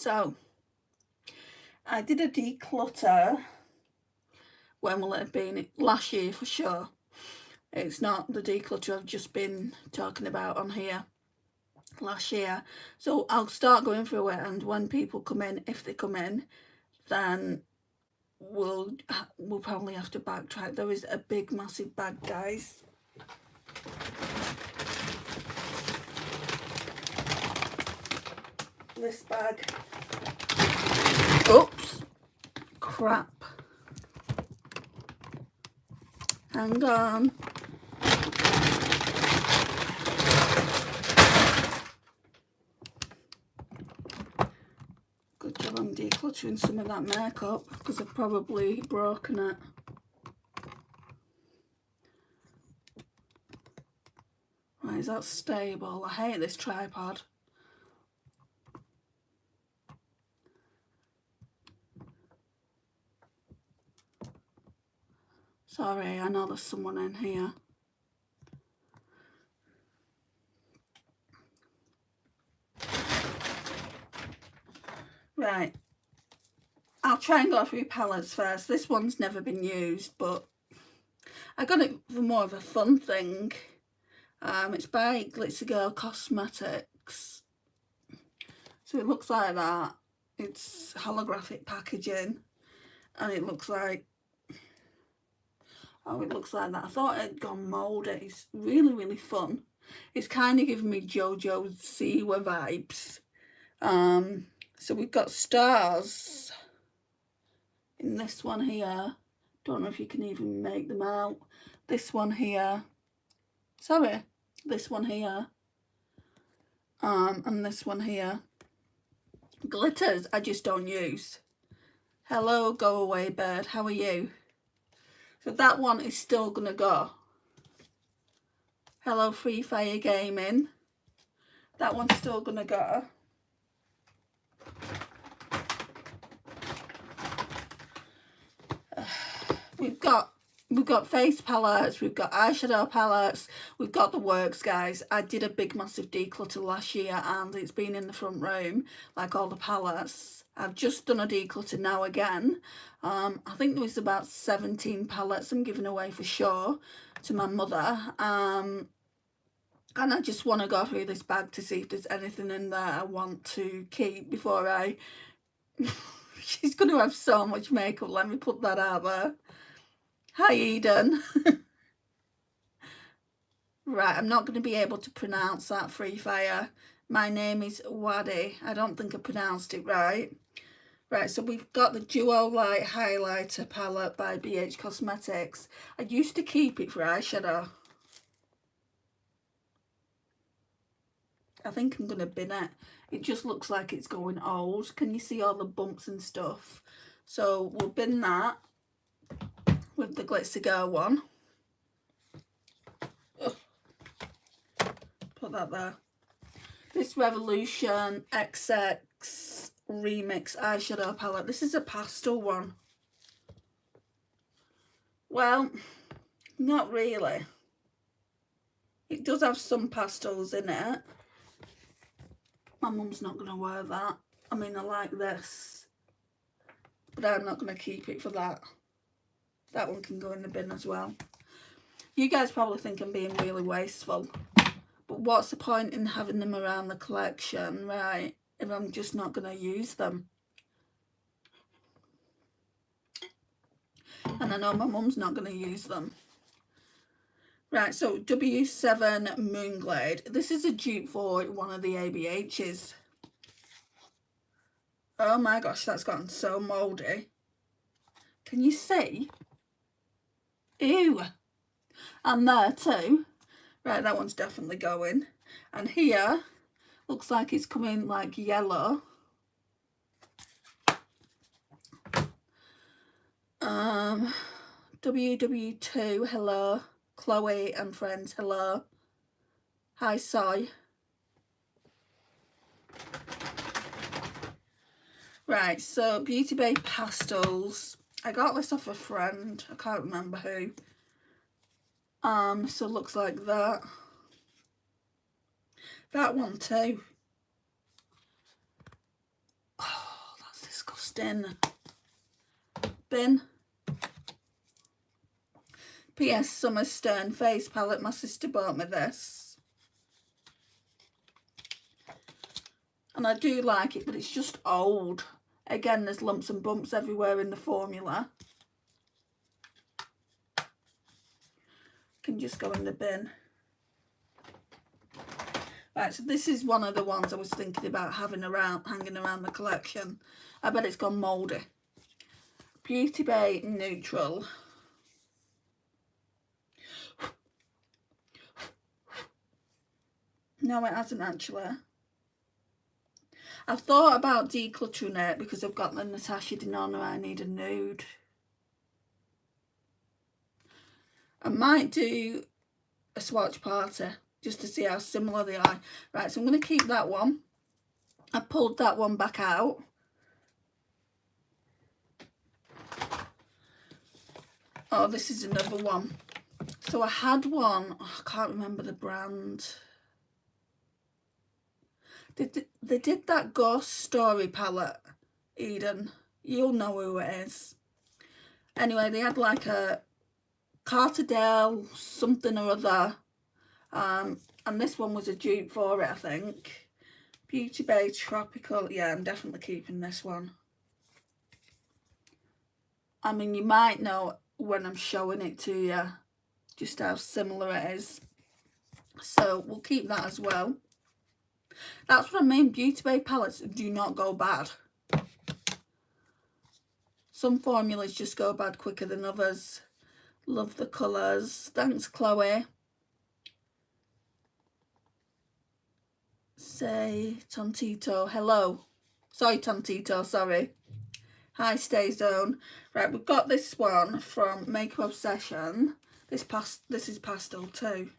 So I did a declutter. When will it have been? Last year for sure. It's not the declutter I've just been talking about on here. Last year. So I'll start going through it, and when people come in, if they come in, then we'll probably have to backtrack. There is a big massive bag, guys. This bag. Oops. Crap. Hang on. Good job I'm decluttering some of that makeup, because I've probably broken it. Right, is that stable? I hate this tripod. Sorry, I know there's someone in here. Right, I'll try and go through palettes first. This one's never been used, but I got it for more of a fun thing. It's by Decluttered Cosmetics. So it looks like that. It's holographic packaging, and it looks like, oh, it looks like that. I thought it had gone mouldy. It's really, really fun. It's kind of giving me JoJo's Siwa vibes. So we've got stars in this one here. Don't know if you can even make them out. This one here. Sorry, this one here. And this one here. Glitters I just don't use. Hello, go away bird. How are you? So that one is still gonna go. Hello, Free Fire Gaming. That one's still gonna go. We've got face palettes, we've got eyeshadow palettes, we've got the works, guys. I did a big massive declutter last year, and it's been in the front room, like all the palettes. I've just done a declutter now again. I think there was about 17 palettes I'm giving away for sure to my mother. And I just want to go through this bag to see if there's anything in there I want to keep before I... She's going to have so much makeup, let me put that out there. Hi, Eden. Right, I'm not going to be able to pronounce that, Free Fire. My name is Wadi. I don't think I pronounced it right. Right, so we've got the Duo Light Highlighter Palette by BH Cosmetics. I used to keep it for eyeshadow. I think I'm going to bin it. It just looks like it's going old. Can you see all the bumps and stuff? So we'll bin that with the Glitz to Go one. Ugh. Put that there. This Revolution XX Remix eyeshadow palette. This is a pastel one. Well, not really. It does have some pastels in it. My mum's not going to wear that. I mean, I like this, but I'm not going to keep it for that. That one can go in the bin as well. You guys probably think I'm being really wasteful, but what's the point in having them around the collection, right, if I'm just not going to use them? And I know my mum's not going to use them. Right, so W7 Moonglade. This is a dupe for one of the ABHs. Oh my gosh, that's gotten so mouldy. Can you see? Ew. And there too. Right, that one's definitely going. And here, looks like it's coming like yellow. WW2, hello. Chloe and friends, hello. Hi, Soy. Right, so Beauty Bay Pastels. I got this off a friend. I can't remember who. So it looks like that. That one too. Oh, disgusting bin. P.S. Summer Stern face palette. My sister bought me this. And I do like it, but it's just old. Again, there's lumps and bumps everywhere in the formula. Can just go in the bin. Right, so this is one of the ones I was thinking about having around, hanging around the collection. I bet it's gone mouldy. Beauty Bay Neutral. No, it hasn't actually. I've thought about decluttering it because I've got the Natasha Denona I Need a Nude. I might do a swatch party just to see how similar they are. Right, so I'm going to keep that one. I pulled that one back out. Oh, this is another one. So I had one, oh, I can't remember the brand. They did that Ghost Story palette, Eden. You'll know who it is. Anyway, they had like a Carterdale something or other. And this one was a dupe for it, I think. Beauty Bay Tropical. Yeah, I'm definitely keeping this one. I mean, you might know when I'm showing it to you just how similar it is. So we'll keep that as well. That's what I mean. Beauty Bay palettes do not go bad. Some formulas just go bad quicker than others. Love the colours. Thanks, Chloe. Say Tontito. Hello. Sorry, Tontito. Sorry. Hi, Stay Zone. Right, we've got this one from Makeup Obsession. This is pastel too.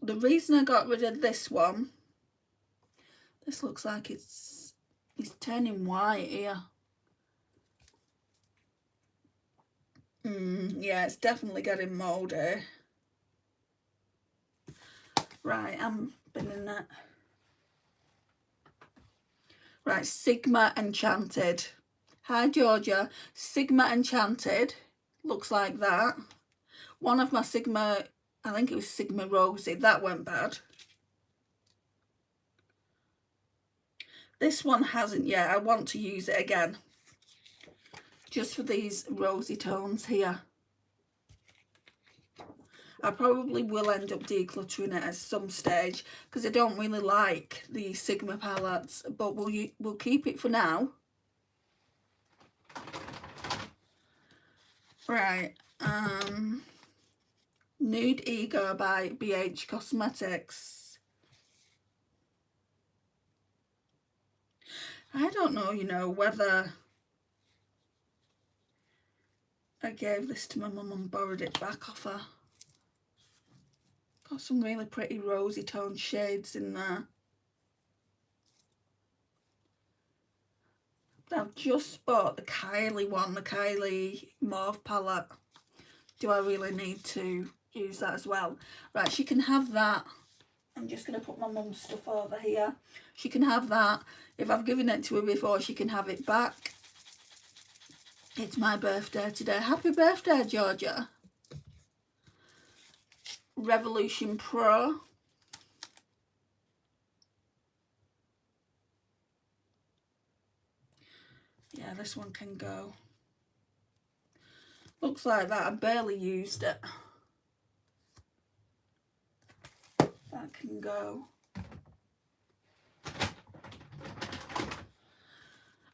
The reason I got rid of this one, this looks like it's turning white here. Yeah, it's definitely getting mouldy. Right, I'm binning that. Right, Sigma Enchanted. Hi, Georgia. Sigma Enchanted. Looks like that. One of my Sigma, I think it was Sigma Rosy. That went bad. This one hasn't yet. I want to use it again. Just for these rosy tones here. I probably will end up decluttering it at some stage because I don't really like the Sigma palettes, but we'll keep it for now. Right, Nude Ego by BH Cosmetics. I don't know, you know, whether I gave this to my mum and borrowed it back off her. Got some really pretty rosy tone shades in there. But I've just bought the Kylie one, the Kylie Mauve palette. Do I really need to use that as well? Right, she can have that. I'm just going to put my mum's stuff over here. She can have that. If I've given it to her before, she can have it back. It's my birthday today. Happy birthday, Georgia. Revolution Pro. Yeah, this one can go. Looks like that. I barely used it. That can go.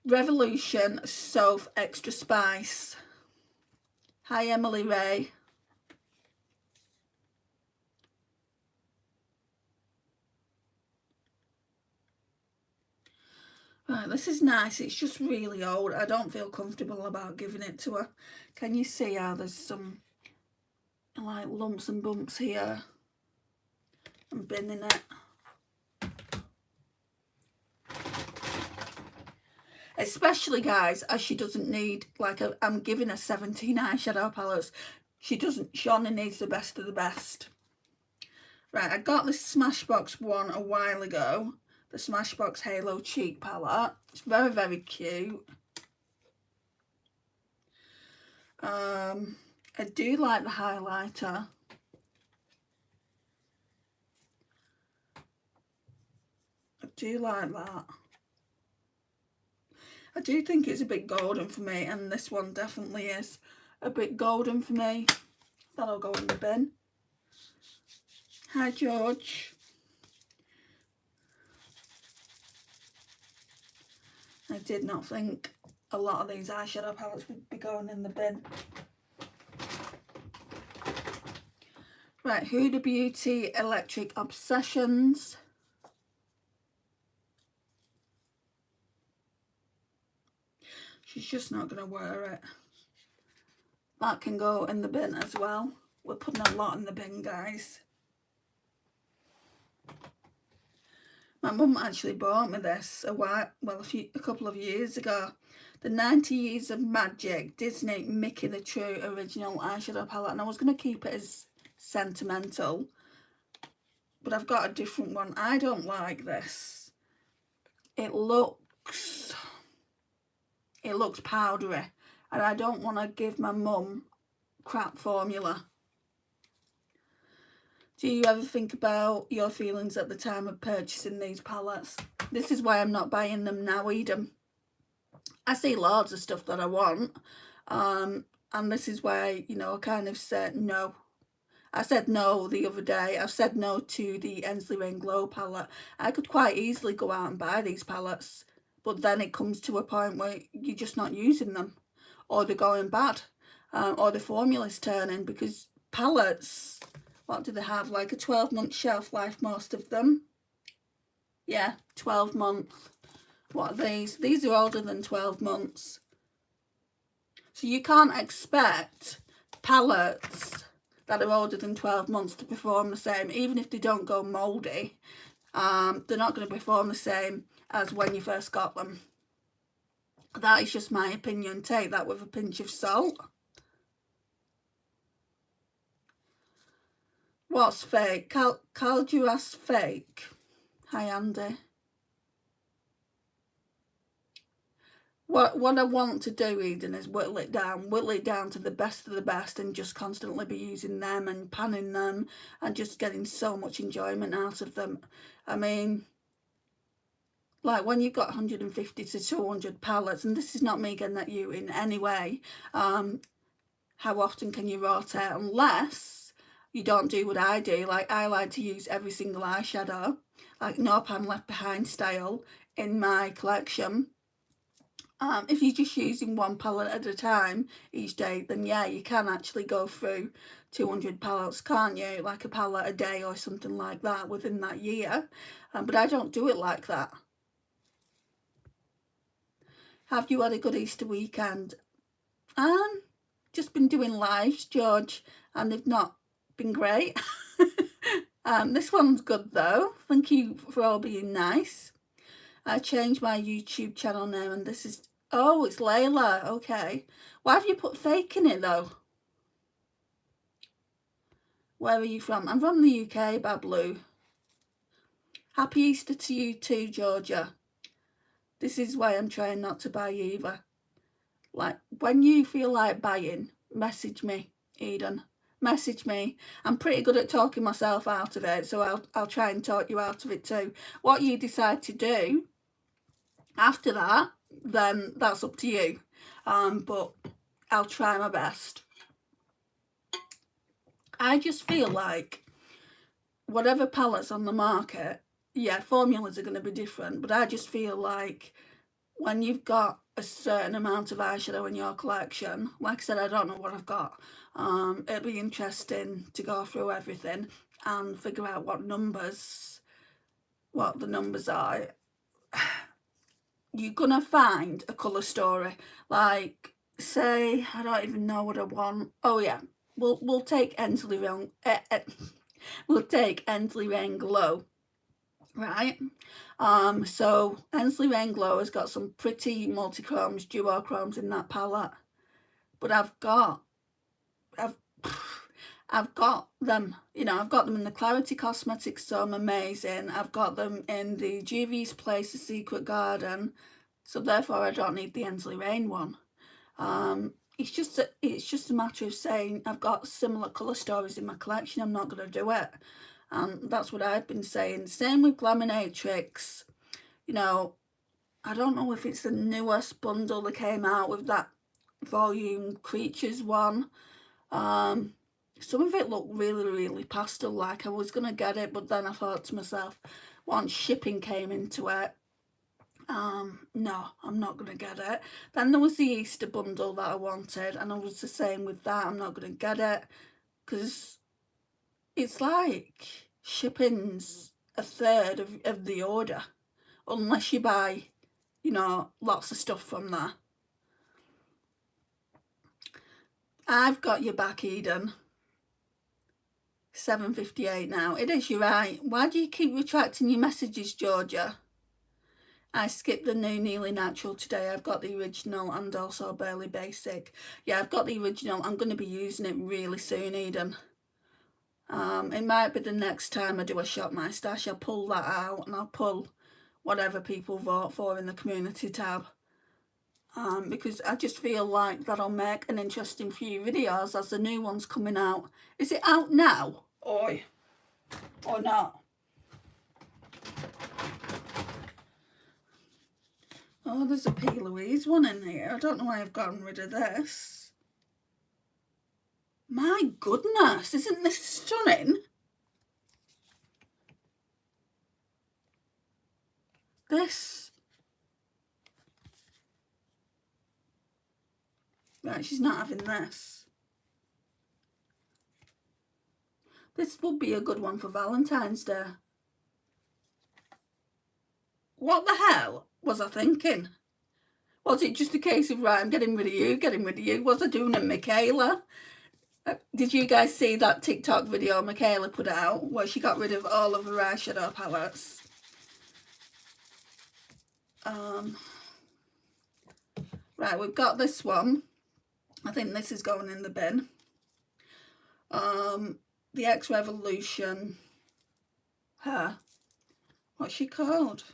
Revolution Soap Extra Spice. Hi, Emily Ray. Right, this is nice. It's just really old. I don't feel comfortable about giving it to her. Can you see how there's some like lumps and bumps here? I'm binning it. Especially, guys, as she doesn't need, like, I'm giving her 17 eyeshadow palettes. She only needs the best of the best. Right, I got this Smashbox one a while ago. the Smashbox Halo Cheek palette. It's very, very cute. I do like the highlighter. I do like that. I do think it's a bit golden for me, and this one definitely is a bit golden for me. That'll go in the bin. Hi, George. I did not think a lot of these eyeshadow palettes would be going in the bin. Right, Huda Beauty Electric Obsessions. She's just not going to wear it. That can go in the bin as well. We're putting a lot in the bin, guys. My mum actually bought me this a couple of years ago. The 90 Years of Magic Disney Mickey the True Original Eyeshadow Palette. And I was going to keep it as sentimental, but I've got a different one. I don't like this. It looks powdery, and I don't want to give my mum crap formula. Do you ever think about your feelings at the time of purchasing these palettes? This is why I'm not buying them now, Eden. I see loads of stuff that I want, and this is why, you know, I kind of said no. I said no the other day. I've said no to the Ensley Rain Glow palette. I could quite easily go out and buy these palettes, but then it comes to a point where you're just not using them, or they're going bad, or the formula's turning, because palettes, what do they have, like a 12-month shelf life, most of them? Yeah, 12 months. What are these? These are older than 12 months. So you can't expect palettes that are older than 12 months to perform the same. Even if they don't go mouldy, they're not going to perform the same as when you first got them. That is just my opinion. Take that with a pinch of salt. What's fake? Calduras fake. Hi, Andy. What I want to do, Eden, is whittle it down to the best of the best, and just constantly be using them and panning them and just getting so much enjoyment out of them. I mean, like when you've got 150 to 200 palettes, and this is not me getting at you in any way, how often can you rotate, unless you don't do what I do? Like, I like to use every single eyeshadow, like no pan left behind style, in my collection. If you're just using one palette at a time each day, then yeah, you can actually go through 200 palettes, can't you? Like a palette a day or something like that within that year. But I don't do it like that. Have you had a good Easter weekend? Just been doing lives, George, and they've not been great. This one's good though. Thank you for all being nice. I changed my YouTube channel name, and this is, oh, it's Layla. Okay. Why have you put fake in it though? Where are you from? I'm from the UK, Bablu. Happy Easter to you too, Georgia. This is why I'm trying not to buy either. Like, when you feel like buying, message me, Eden. Message me. I'm pretty good at talking myself out of it, so I'll try and talk you out of it too. What you decide to do after that, then that's up to you. But I'll try my best. I just feel like whatever palette's on the market, yeah, formulas are going to be different, but I just feel like when you've got a certain amount of eyeshadow in your collection, like I said, I don't know what I've got. It'll be interesting to go through everything and figure out what the numbers are. You're gonna find a colour story. Like, say, I don't even know what I want. Oh yeah, we'll take Ensley Rain. We'll take Ensley Rain Glow, right? So Ensley Rain Glow has got some pretty multi-chromes, duochromes in that palette, but I've I've got them, you know, I've got them in the Clarity Cosmetics Storm Amazing. I've got them in the Juvia's Place, The Secret Garden. So therefore I don't need the Ensley Rain one. It's just a matter of saying I've got similar colour stories in my collection. I'm not going to do it. That's what I've been saying. Same with Glaminatrix. You know, I don't know if it's the newest bundle that came out with that volume Creatures one. Some of it looked really pastel like. I was going to get it, but then I thought to myself, once shipping came into it, no, I'm not going to get it. Then there was the Easter bundle that I wanted, and I was the same with that. I'm not going to get it because it's like shipping's a third of the order, unless you buy, you know, lots of stuff from there. I've got your back, Eden. 7:58 now. It is, you're right. Why do you keep retracting your messages, Georgia? I skipped the new Nearly Natural today. I've got the original and also Barely Basic. Yeah, I've got the original. I'm going to be using it really soon, Eden. It might be the next time I do a Shop My Stash. I'll pull that out and I'll pull whatever people vote for in the community tab. Because I just feel like that'll make an interesting few videos as the new one's coming out. Is it out now? Or not? Oh, there's a P. Louise one in here. I don't know why I've gotten rid of this. My goodness, isn't this stunning? This. Right, she's not having this. This would be a good one for Valentine's Day. What the hell was I thinking? Was it just a case of, right, I'm getting rid of you, getting rid of you? Was I doing a Michaela? Did you guys see that TikTok video Michaela put out where she got rid of all of her eyeshadow palettes? Right, we've got this one. I think this is going in the bin. The X Revolution. What's she called?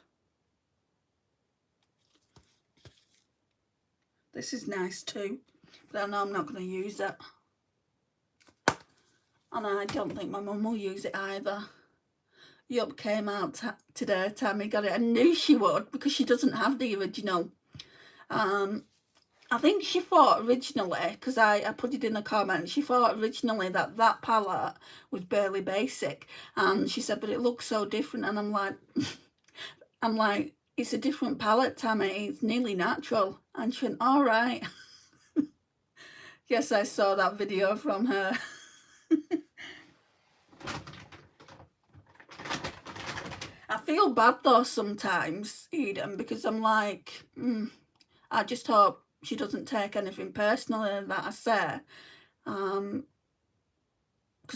This is nice too, but I know I'm not going to use it. And I don't think my mum will use it either. Yup, came out today. Tammy got it. I knew she would because she doesn't have the original. I think she thought originally, because I put it in the comment, she thought originally that palette was Barely Basic. And she said, but it looks so different. And I'm like, it's a different palette, Tammy. It's Nearly Natural. And she went, all right. Yes, I saw that video from her. I feel bad though sometimes, Eden, because I'm like, I just hope she doesn't take anything personally that I say. Because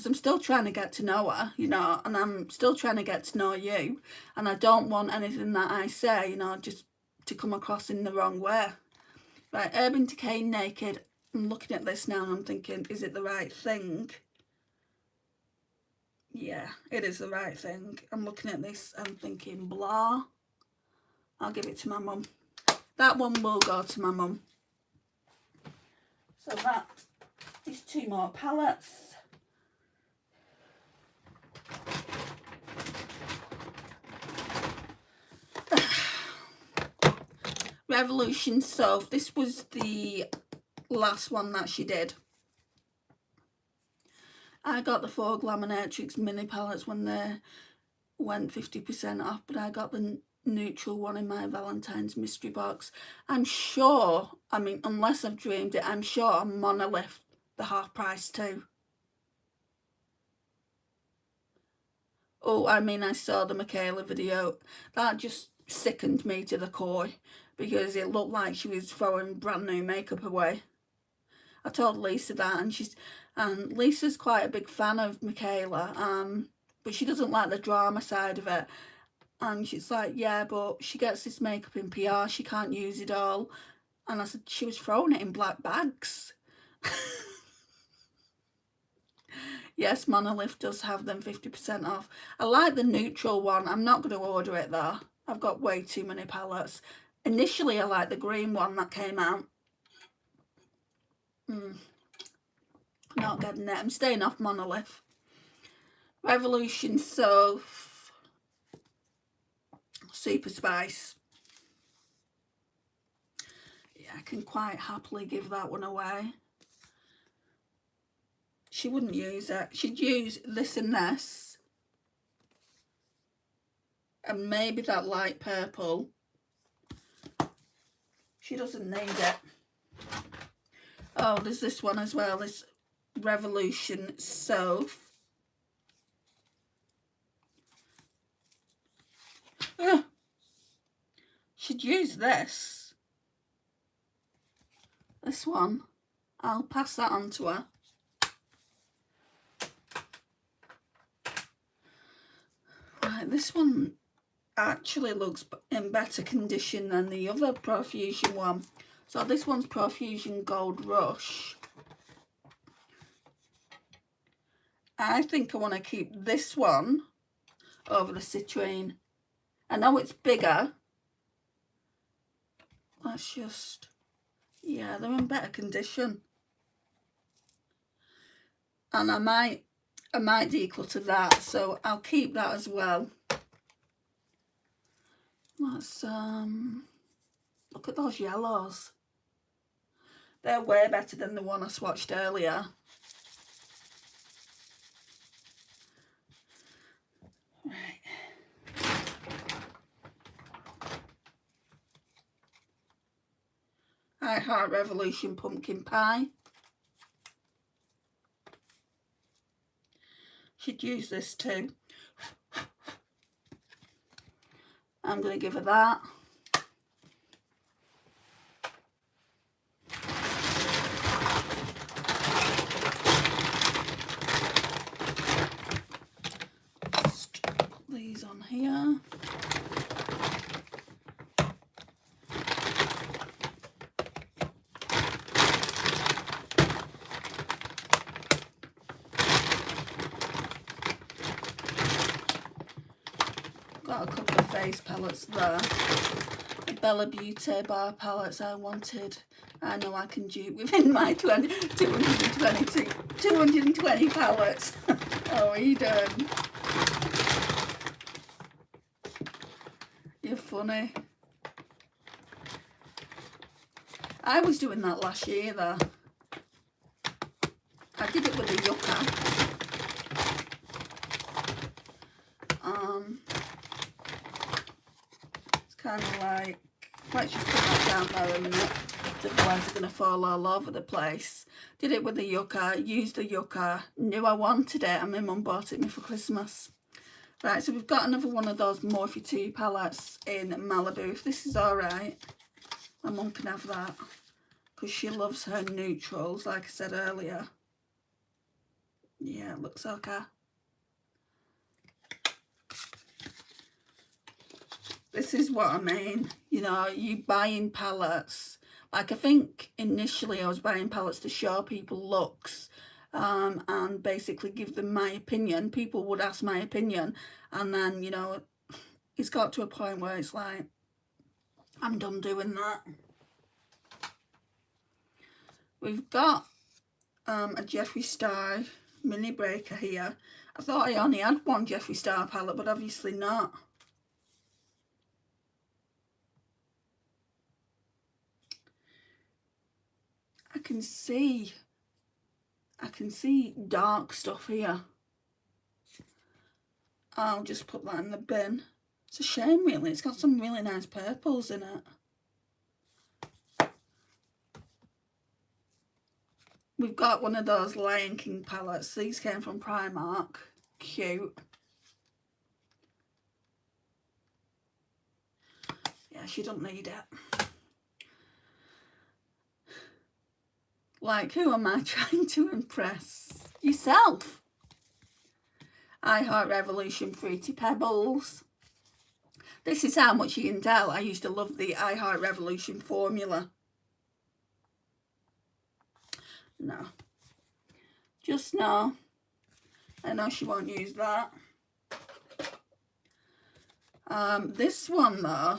I'm still trying to get to know her, you know, and I'm still trying to get to know you. And I don't want anything that I say, you know, just to come across in the wrong way. Right, Urban Decay Naked. I'm looking at this now and I'm thinking, is it the right thing? Yeah, it is the right thing. I'm looking at this and thinking, blah. I'll give it to my mum. That one will go to my mum. So that is 2 more palettes. Revolution Soap. This was the last one that she did. I got the 4 Glaminatrix mini palettes when they went 50% off, but I got the neutral one in my Valentine's mystery box. I'm sure, I mean, unless I've dreamed it, I'm sure Monolith, the half price too. Oh, I mean, I saw the Michaela video. That just sickened me to the core because it looked like she was throwing brand new makeup away. I told Lisa that, and Lisa's quite a big fan of Michaela, but she doesn't like the drama side of it. And she's like, yeah, but she gets this makeup in PR, she can't use it all. And I said, she was throwing it in black bags. Yes, Monolith does have them 50% off. I like the neutral one. I'm not going to order it though. I've got way too many palettes. Initially, I liked the green one that came out. Not getting it. I'm staying off Monolith. Revolution Soap. Super Spice. Yeah, I can quite happily give that one away. She wouldn't use it. She'd use this and this. And maybe that light purple. She doesn't need it. Oh, there's this one as well. This Revolution Soap. She'd use this. This one. I'll pass that on to her. Right, this one actually looks in better condition than the other Profusion one. So this one's Profusion Gold Rush. I think I want to keep this one over the Citrine. I know it's bigger. Let's just, yeah, they're in better condition. And I might declutter that, so I'll keep that as well. Let's look at those yellows. They're way better than the one I swatched earlier. Right. I Heart Revolution Pumpkin Pie. Should use this too. I'm going to give her that. Just put these on here. Got a couple of face palettes there. The Bella Beauty bar palettes I wanted. I know I can dupe within my 220 palettes. How are you doing? You're funny. I was doing that last year though. I did it with the yucca. It's kind of like, let's just put that down there a minute, otherwise it's going to fall all over the place. Did it with the yucca, used the yucca, knew I wanted it, and my mum bought it me for Christmas. Right, so we've got another one of those Morphe 2 palettes in Malibu. If this is alright, my mum can have that, because she loves her neutrals, like I said earlier. Yeah, it looks okay. This is what I mean, you know, you buying palettes. Like, I think initially I was buying palettes to show people looks and basically give them my opinion. People would ask my opinion, and then, you know, it's got to a point where it's like, I'm done doing that. We've got a Jeffree Star mini breaker here. I thought I only had one Jeffree Star palette, but obviously not. I can see dark stuff here. I'll just put that in the bin. It's a shame really, it's got some really nice purples in it. We've got one of those Lion King palettes. These came from Primark. Cute. Yeah, she don't need it. Like, who am I trying to impress? Yourself. I Heart Revolution Fruity Pebbles. This is how much you can tell I used to love the I Heart Revolution formula. No. Just no. I know she won't use that. This one though,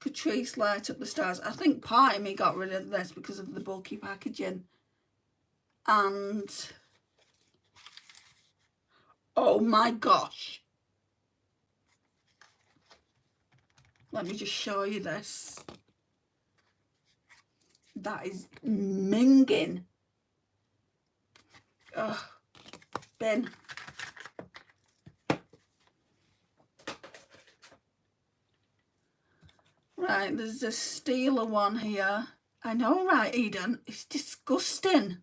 Catrice Light Up the Stars. I think part of me got rid of this because of the bulky packaging. And oh my gosh. Let me just show you this. That is minging. Ugh. Bin. Right, there's a Steeler one here. I know, right, Eden? It's disgusting.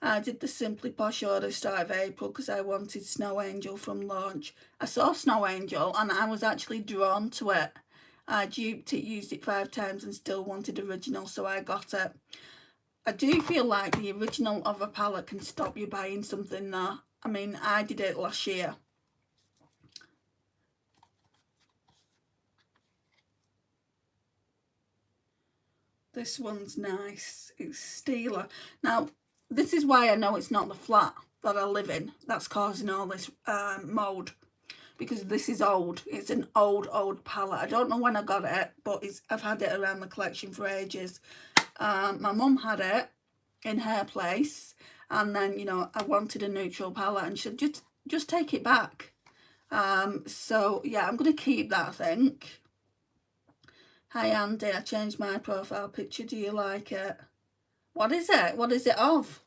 I did the Simply Posh order start of April because I wanted Snow Angel from launch. I saw Snow Angel and I was actually drawn to it. I duped it, used it 5 times and still wanted original, so I got it. I do feel like the original of a palette can stop you buying something though. I mean, I did it last year. This one's nice. It's Steeler. Now, this is why I know it's not the flat that I live in that's causing all this mould. Because this is old. It's an old palette. I don't know when I got it, but I've had it around the collection for ages. My mum had it in her place. And then, you know, I wanted a neutral palette and she said, just take it back. So, yeah, I'm going to keep that, I think. Hi Andy, I changed my profile picture. Do you like it? What is it? What is it of?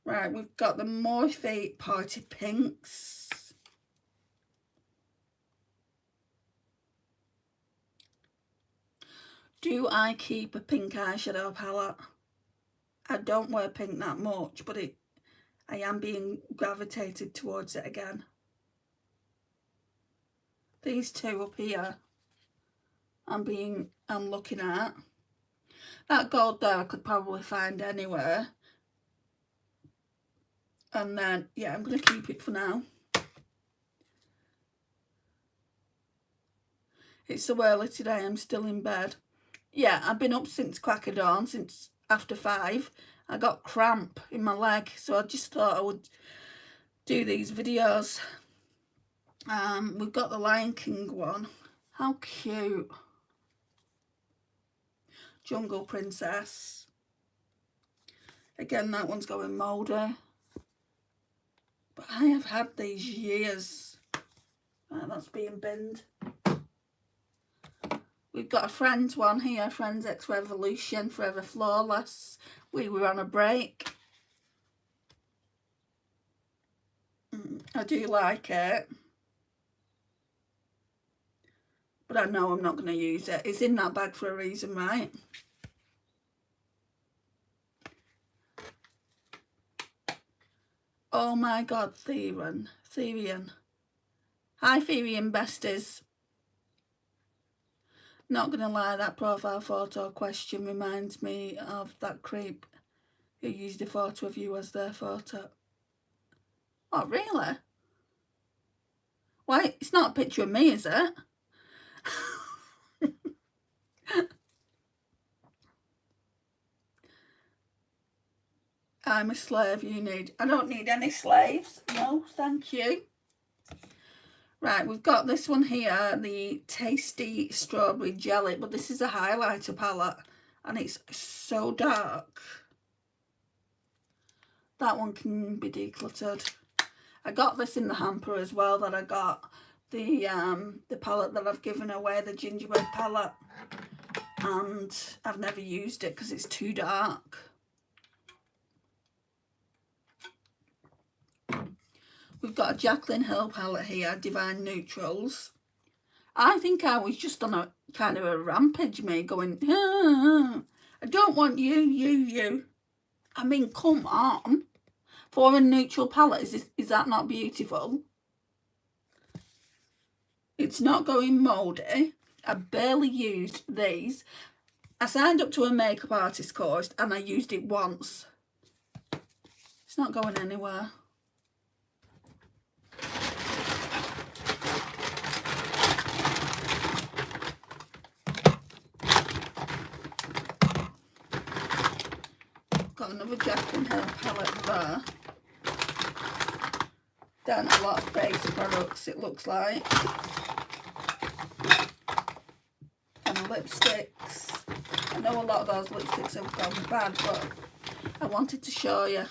Right, we've got the Morphe Party Pinks. Do I keep a pink eyeshadow palette? I don't wear pink that much, but I am being gravitated towards it again. These two up here, I'm looking at. That gold there I could probably find anywhere. And then, yeah, I'm going to keep it for now. It's so early today, I'm still in bed. Yeah, I've been up since crack of dawn, since after 5. I got cramp in my leg, so I just thought I would do these videos. We've got the Lion King one. How cute. Jungle Princess. Again, that one's going mouldy. But I have had these years. Right, that's being binned. We've got a Friends one here. Friends X Revolution, Forever Flawless. We were on a break. I do like it. But I know I'm not going to use it. It's in that bag for a reason, right? Oh my God, Therian. Hi, Therian besties. Not going to lie, that profile photo question reminds me of that creep who used a photo of you as their photo. Oh, really? Why, it's not a picture of me, is it? I'm a slave, I don't need any slaves. No, thank you. Right, we've got this one here, the Tasty Strawberry Jelly, but this is a highlighter palette and it's so dark. That one can be decluttered. I got this in the hamper as well that I got. The palette that I've given away, the gingerbread palette. And I've never used it because it's too dark. We've got a Jaclyn Hill palette here, Divine Neutrals. I think I was just on a kind of a rampage, me, going, I don't want you. I mean, come on. For a neutral palette, is that not beautiful? It's not going mouldy. I barely used these. I signed up to a makeup artist course and I used it once. It's not going anywhere. God, got another Jaclyn Hill palette there. Then a lot of face products, it looks like. And lipsticks. I know a lot of those lipsticks have gone bad, but I wanted to show you.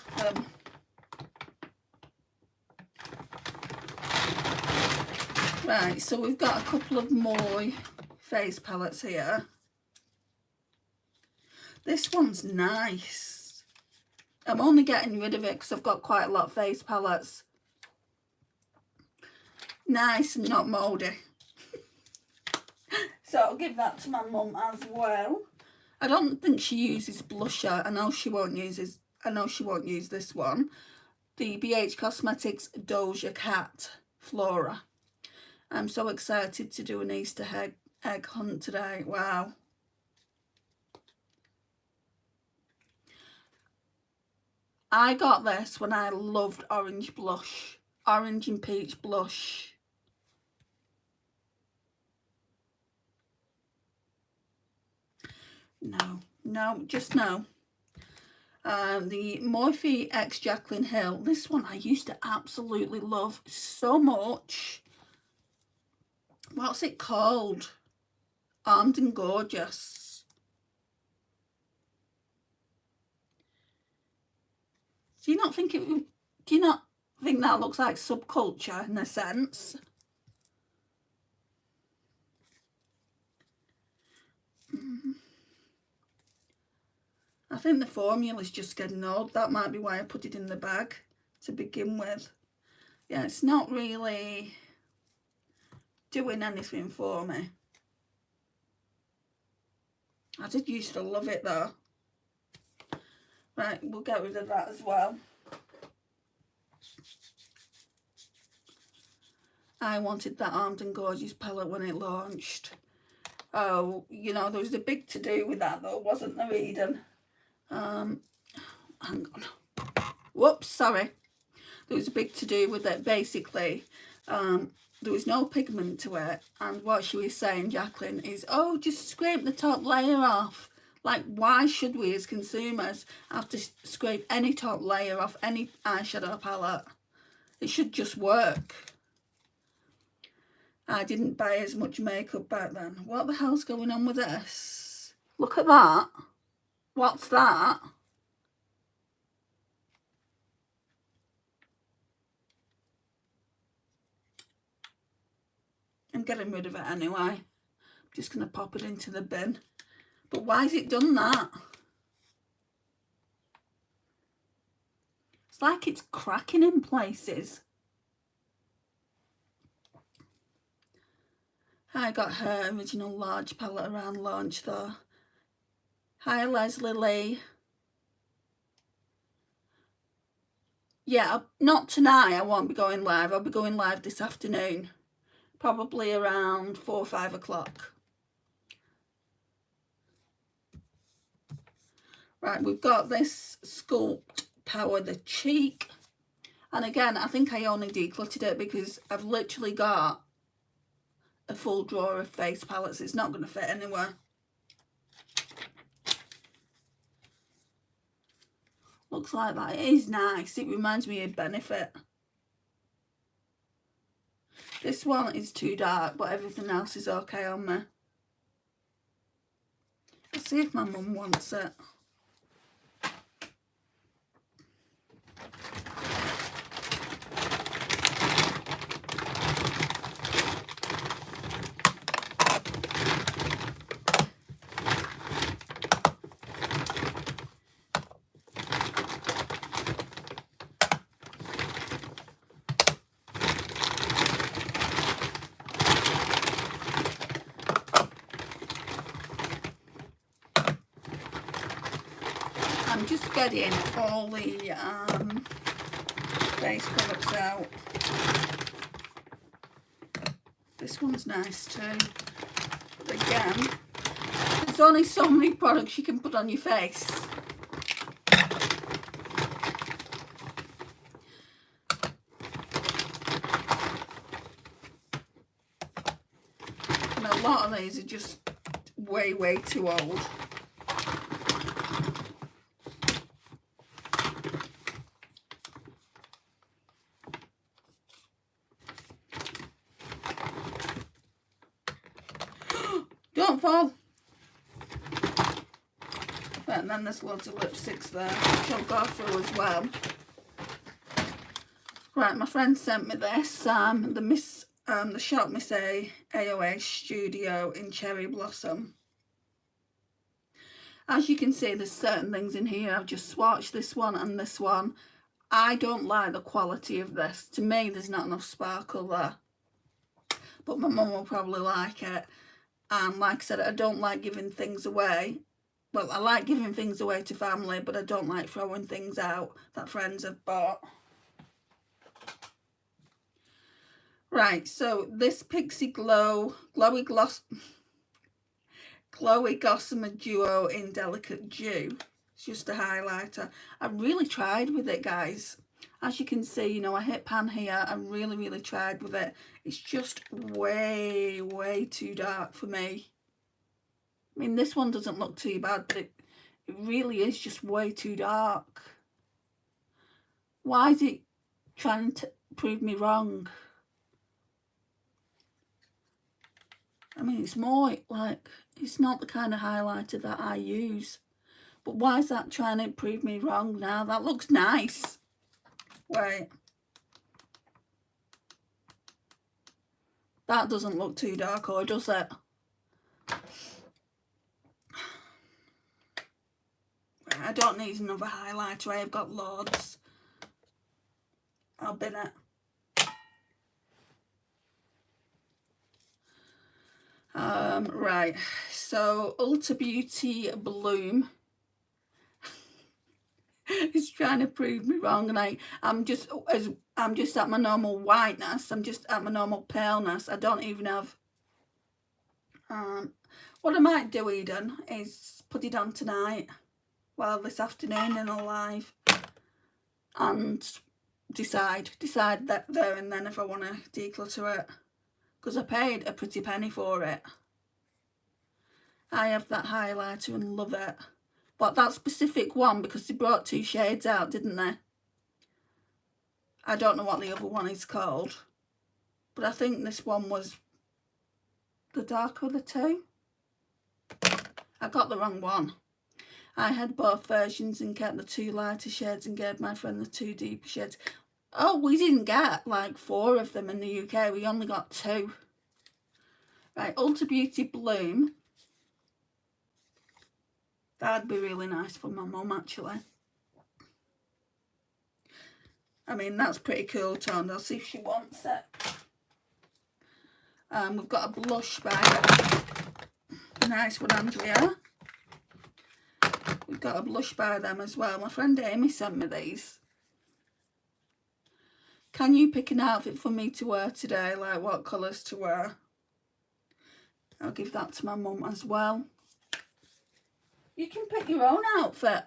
Right, so we've got a couple of more face palettes here. This one's nice. I'm only getting rid of it because I've got quite a lot of face palettes. Nice and not mouldy. So I'll give that to my mum as well. I don't think she uses blusher. I know she won't use this one. The BH Cosmetics Doja Cat Flora. I'm so excited to do an Easter egg hunt today. Wow. I got this when I loved orange blush. Orange and peach blush. No, just no. The Morphe X Jaclyn Hill. This one I used to absolutely love so much. What's it called? Armed and Gorgeous. Do you not think that looks like Subculture in a sense? I think the formula's just getting old. That might be why I put it in the bag to begin with. Yeah, it's not really doing anything for me. I did used to love it though. Right, we'll get rid of that as well. I wanted that Armed and Gorgeous palette when it launched. Oh, you know, there was a big to-do with that though, wasn't there, Eden? Hang on. Whoops, sorry. There was a big to-do with it. Basically, there was no pigment to it. And what she was saying, Jaclyn, is, oh, just scrape the top layer off. Like, why should we as consumers have to scrape any top layer off any eyeshadow palette? It should just work. I didn't buy as much makeup back then. What the hell's going on with this? Look at that. What's that? I'm getting rid of it anyway. I'm just going to pop it into the bin. But why has it done that? It's like it's cracking in places. I got her original large palette around launch though. Hi Leslie Lee. Yeah, not tonight, I won't be going live. I'll be going live this afternoon. Probably around 4 or 5 o'clock. Right, we've got this Sculpt Power the Cheek. And again, I think I only decluttered it because I've literally got a full drawer of face palettes. It's not going to fit anywhere. Looks like that. It is nice. It reminds me of Benefit. This one is too dark, but everything else is okay on me. Let's see if my mum wants it. I'm just getting all the face products out. This one's nice too. But again, there's only so many products you can put on your face. And a lot of these are just way too old. of all. Right, and then there's loads of lipsticks there, which I'll go through as well. Right, my friend sent me this, the Shop Miss A AOA Studio in Cherry Blossom. As you can see, there's certain things in here. I've just swatched this one and this one. I don't like the quality of this. To me, there's not enough sparkle there. But my mum will probably like it. And like I said, I don't like giving things away. Well, I like giving things away to family, but I don't like throwing things out that friends have bought. Right, so this Pixie Glowy Gossamer Duo in Delicate Dew. It's just a highlighter. I really tried with it, guys. As you can see, you know, I hit pan here. I really tried with it. It's just way too dark for me. I mean, this one doesn't look too bad, but it really is just way too dark. Why is it trying to prove me wrong? I mean, it's more like, it's not the kind of highlighter that I use. But why is that trying to prove me wrong now? That looks nice. Wait. That doesn't look too dark, or does it? I don't need another highlighter. I've got loads. I'll bin it. Right, so Ulta Beauty Bloom is trying to prove me wrong, and I'm just at my normal whiteness. I'm just at my normal paleness. I don't even have. What I might do, Eden, is put it on tonight, well, this afternoon in a live, and decide that there and then if I want to declutter it, because I paid a pretty penny for it. I have that highlighter and love it. But that specific one, because they brought 2 shades out, didn't they? I don't know what the other one is called. But I think this one was the darker of the 2. I got the wrong one. I had both versions and kept the 2 lighter shades and gave my friend the 2 deeper shades. Oh, we didn't get like 4 of them in the UK. We only got 2. Right, Ulta Beauty Bloom. That'd be really nice for my mum, actually. I mean, that's pretty cool toned. I'll see if she wants it. We've got a blush by a nice one, Andrea. We've got a blush by them as well. My friend Amy sent me these. Can you pick an outfit for me to wear today? Like what colours to wear? I'll give that to my mum as well. You can pick your own outfit.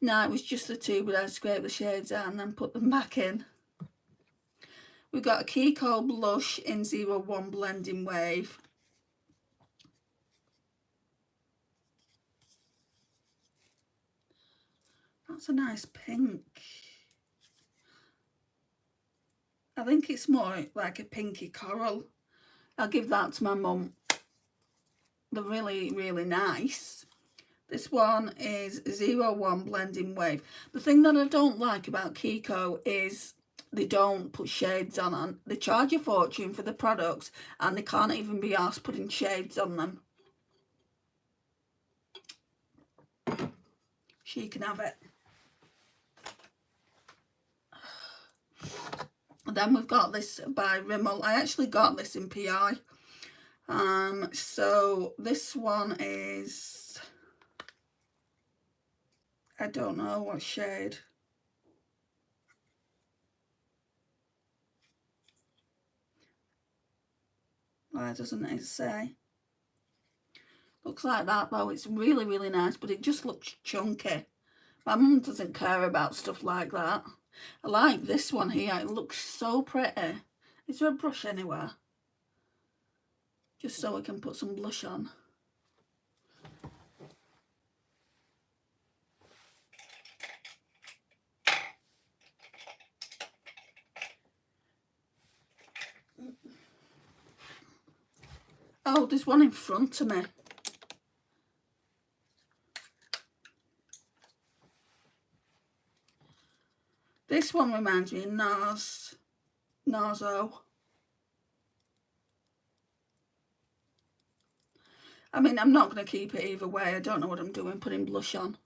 No, it was just the 2, but I scraped the shades out and then put them back in. We've got a Kiko blush in 01 Blending Wave. That's a nice pink. I think it's more like a pinky coral. I'll give that to my mum. They're really nice. This one is 01 Blending Wave. The thing that I don't like about Kiko is they don't put shades on. They charge a fortune for the products and they can't even be asked putting shades on them. She can have it. And then we've got this by Rimmel. I actually got this in PI. So this one is, I don't know what shade. Why doesn't it say? Looks like that though. It's really nice, but it just looks chunky. My mum doesn't care about stuff like that. I like this one here. It looks so pretty. Is there a brush anywhere? Just so I can put some blush on. Oh, there's one in front of me. This one reminds me of Narzo. I mean, I'm not going to keep it either way. I don't know what I'm doing, putting blush on.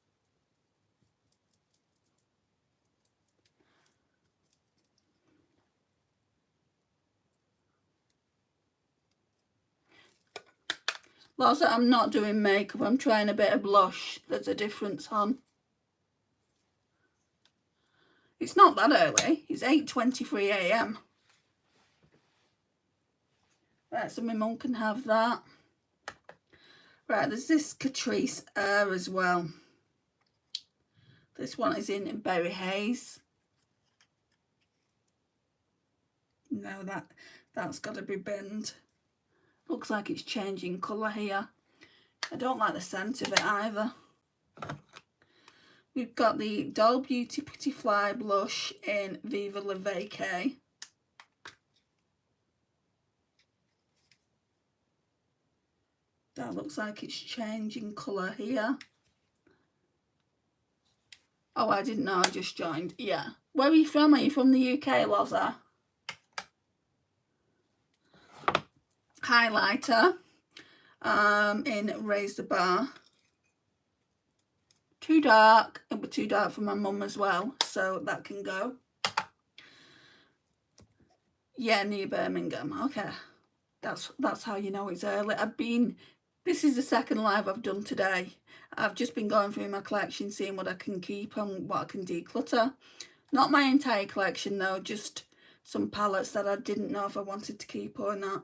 Also, I'm not doing makeup. I'm trying a bit of blush. There's a difference on. It's not that early. It's 8:23 a.m. Right, so my mum can have that. Right, there's this Catrice Air as well. This one is in Berry Haze. No, that's got to be binned. Looks like it's changing colour here. I don't like the scent of it either. We've got the Doll Beauty Pretty Fly blush in Viva La Vacay. That looks like it's changing colour here. Oh, I didn't know, I just joined. Yeah. Where are you from? Are you from the UK, Loza? Highlighter in Raise the Bar. Too dark. It'll be too dark for my mum as well, so that can go. Yeah, near Birmingham. Okay. That's how you know it's early. This is the second live I've done today. I've just been going through my collection, seeing what I can keep and what I can declutter. Not my entire collection though, just some palettes that I didn't know if I wanted to keep or not.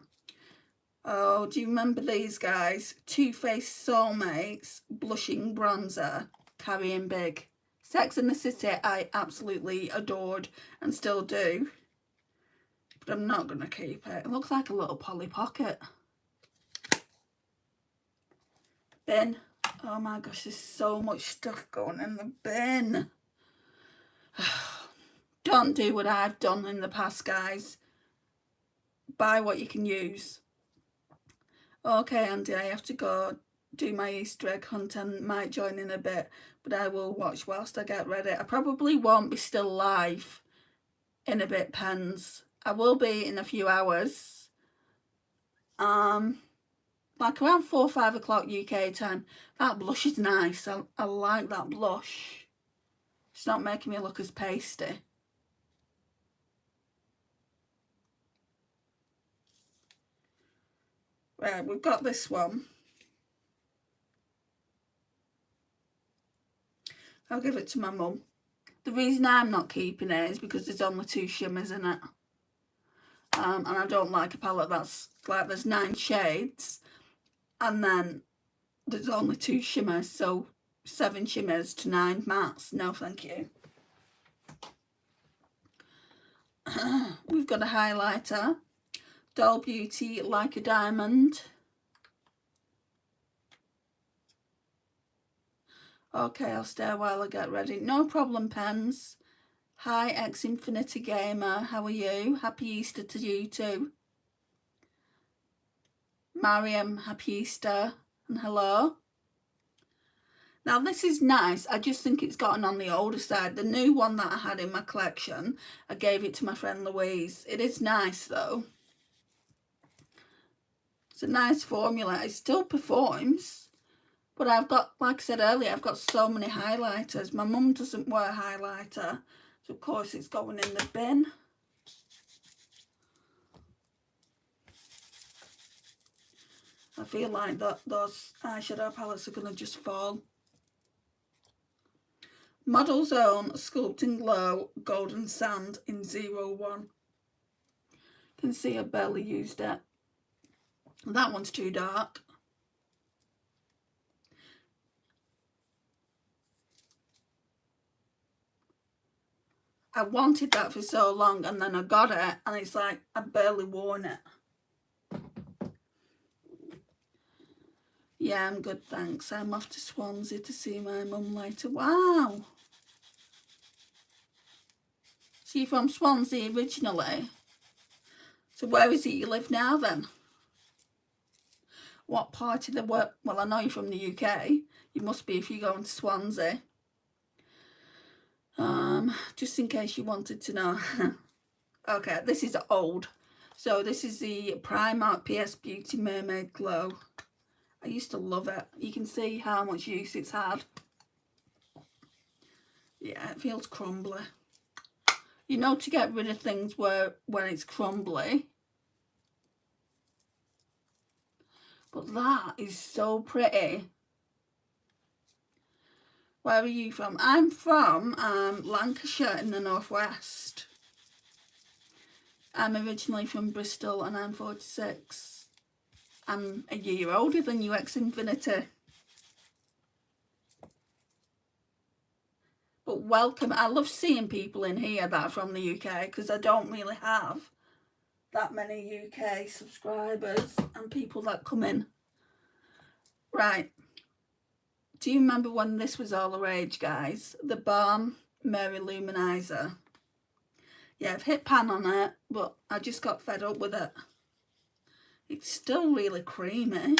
Oh, do you remember these guys? Too Faced Soulmates Blushing Bronzer, Carrying Big. Sex and the City I absolutely adored and still do. But I'm not going to keep it. It looks like a little Polly Pocket. Bin. Oh my gosh, there's so much stuff going in the bin. Don't do what I've done in the past, guys. Buy what you can use. Okay, Andy, I have to go do my Easter egg hunt and might join in a bit, but I will watch whilst I get ready. I probably won't be still live in a bit, Pens. I will be in a few hours. Like around 4 or 5 o'clock UK time. That blush is nice. I like that blush. It's not making me look as pasty. Right, we've got this one. I'll give it to my mum. The reason I'm not keeping it is because there's only 2 shimmers in it. And I don't like a palette that's like there's 9 shades and then there's only 2 shimmers, so 7 shimmers to 9 mattes. No, thank you. We've got a highlighter. Doll Beauty Like a Diamond. Okay, I'll stay while I get ready. No problem, Pens. Hi, X Infinity Gamer. How are you? Happy Easter to you too. Mariam, happy Easter. And hello. Now, this is nice. I just think it's gotten on the older side. The new one that I had in my collection, I gave it to my friend Louise. It is nice, though. It's a nice formula. It still performs. But I've got, like I said earlier, I've got so many highlighters. My mum doesn't wear highlighter. So, of course, it's going in the bin. I feel like those eyeshadow palettes are going to just fall. Model's Own Sculpting Glow Golden Sand in 01. You can see I barely used it. That one's too dark. I wanted that for so long and then I got it and it's like I barely worn it. Yeah, I'm good, thanks. I'm off to Swansea to see my mum later. Wow. So you're from Swansea originally? So where is it you live now then? what part of the world. Well, I know you're from the UK. You must be if you're going to Swansea. Just in case you wanted to know. Okay, this is old. So this is the Primark PS Beauty Mermaid Glow. I used to love it. You can see how much use it's had. Yeah, it feels crumbly. You know, to get rid of things when it's crumbly. But that is so pretty. Where are you from? I'm from Lancashire in the northwest. I'm originally from Bristol and I'm 46. I'm a year older than you, X-Infinity. But welcome. I love seeing people in here that are from the UK because I don't really have that many UK subscribers and people that come in. Right. Do you remember when this was all the rage, guys? The Balm Mary Luminizer. Yeah, I've hit pan on it, but I just got fed up with it. It's still really creamy.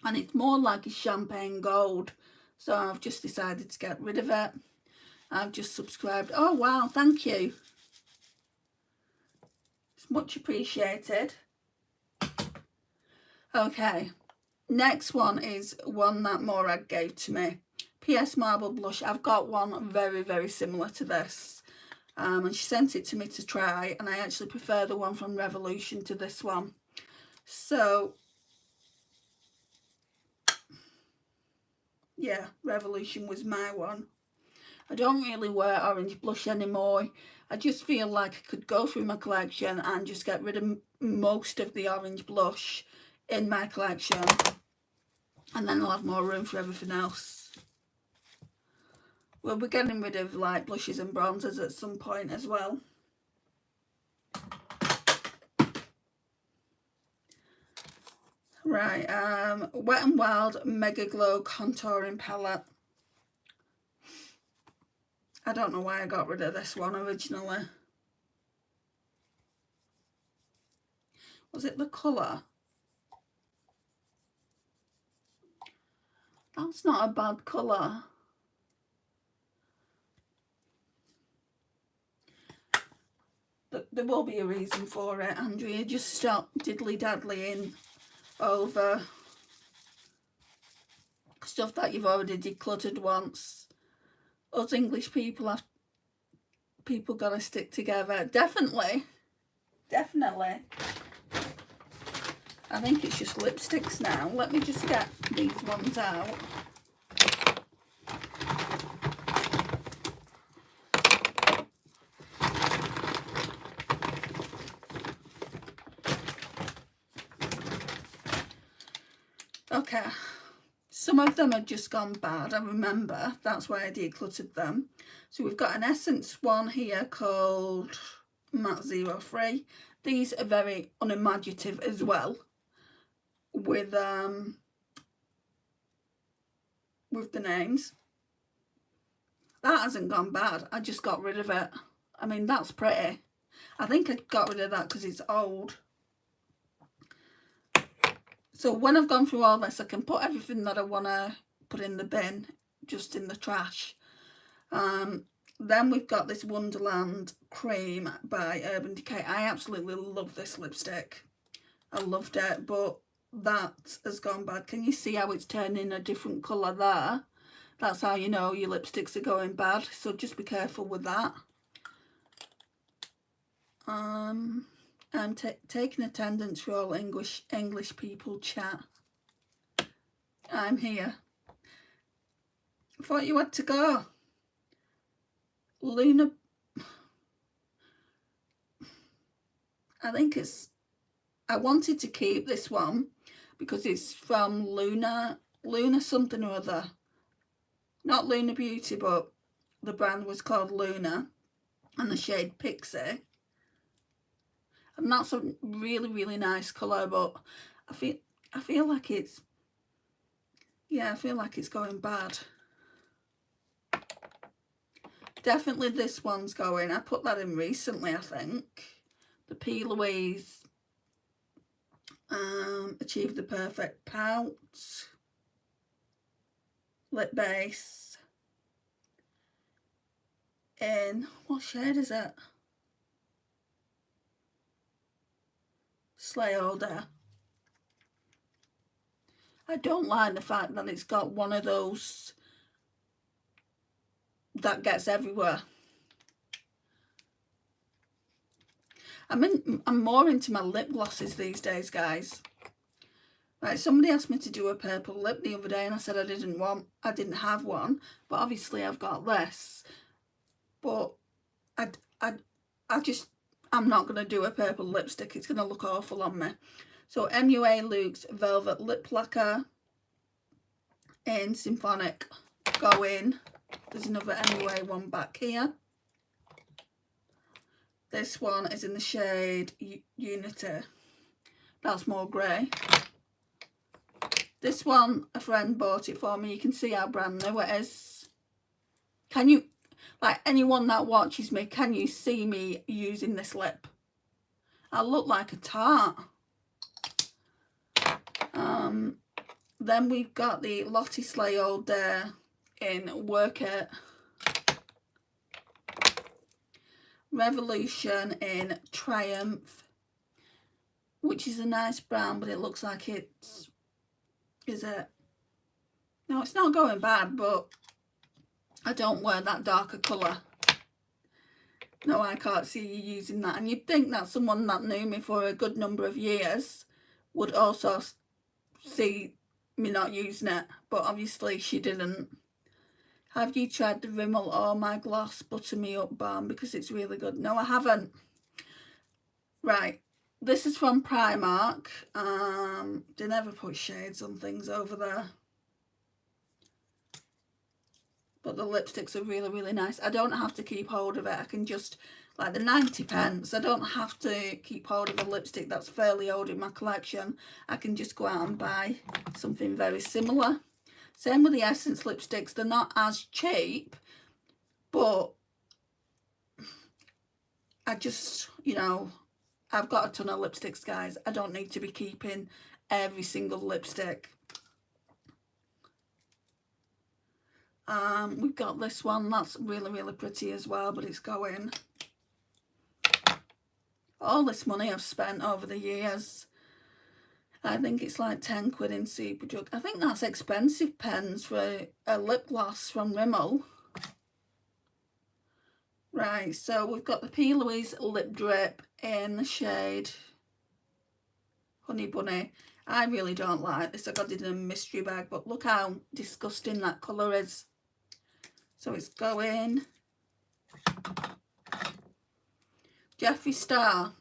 And it's more like a champagne gold. So I've just decided to get rid of it. I've just subscribed. Oh, wow, thank you. It's much appreciated. Okay, next one is one that Morag gave to me. PS Marble Blush. I've got one very, very similar to this. And she sent it to me to try. And I actually prefer the one from Revolution to this one. So, yeah, Revolution was my one. I don't really wear orange blush anymore. I just feel like I could go through my collection and just get rid of most of the orange blush in my collection. And then I'll have more room for everything else. We'll be getting rid of light blushes and bronzers at some point as well. Right, Wet n Wild Mega Glow Contouring Palette. I don't know why I got rid of this one originally. Was it the colour? That's not a bad colour. There will be a reason for it, Andrea. Just stop diddly-daddlying over stuff that you've already decluttered once. Us English people have got to stick together. Definitely. Definitely. I think it's just lipsticks now. Let me just get these ones out. Okay, some of them had just gone bad, I remember. That's why I decluttered them. So we've got an Essence one here called Matte 03. These are very unimaginative as well. With the names. That hasn't gone bad. I just got rid of it. I mean, that's pretty. I think I got rid of that because it's old. So when I've gone through all this, I can put everything that I want to put in the bin, just in the trash. Then we've got this Wonderland Cream by Urban Decay. I absolutely love this lipstick. I loved it, but that has gone bad. Can you see how it's turning a different colour there? That's how you know your lipsticks are going bad. So just be careful with that. I'm taking attendance for all English people chat. I'm here. I thought you had to go. Luna. I think it's... I wanted to keep this one because it's from Luna something or other. Not Luna Beauty, but the brand was called Luna and the shade Pixie. And that's a really, really nice colour, but I feel like it's... Yeah, I feel like it's going bad. Definitely this one's going. I put that in recently, I think. The P. Louise Achieve the Perfect Pout lip base in, what shade is it? Slay All Day. I don't like the fact that it's got one of those that gets everywhere. I'm more into my lip glosses these days, guys. Right, somebody asked me to do a purple lip the other day and I said I didn't have one, but obviously I've got this. But I'm not going to do a purple lipstick. It's going to look awful on me. So MUA Luxe Velvet Lip Lacquer in Symphonic Go In. There's another MUA one back here. This one is in the shade Unity. That's more grey. This one, a friend bought it for me. You can see how brand new it is. Can you, like anyone that watches me, can you see me using this lip? I look like a tart. Then we've got the Lottie Slay All Day in Work It. Revolution in Triumph, which is a nice brown, but it looks like it's, is it? No, it's not going bad, but I don't wear that darker colour. No, I can't see you using that. And you'd think that someone that knew me for a good number of years would also see me not using it, but obviously she didn't. Have you tried the Rimmel or My Gloss Butter Me Up Balm? Because it's really good. No, I haven't. Right, this is from Primark. They never put shades on things over there. But the lipsticks are really, really nice. I don't have to keep hold of it. I can just, like the 90p, I don't have to keep hold of a lipstick that's fairly old in my collection. I can just go out and buy something very similar. Same with the Essence lipsticks. They're not as cheap, but I just, you know, I've got a ton of lipsticks, guys. I don't need to be keeping every single lipstick. We've got this one. That's really, really pretty as well, but it's going. All this money I've spent over the years. I think it's like 10 quid in Superdrug. I think that's expensive pens for a lip gloss from Rimmel. Right, so we've got the P. Louise Lip Drip in the shade Honey Bunny. I really don't like this. I got it in a mystery bag, but look how disgusting that colour is. So it's going. Jeffree Star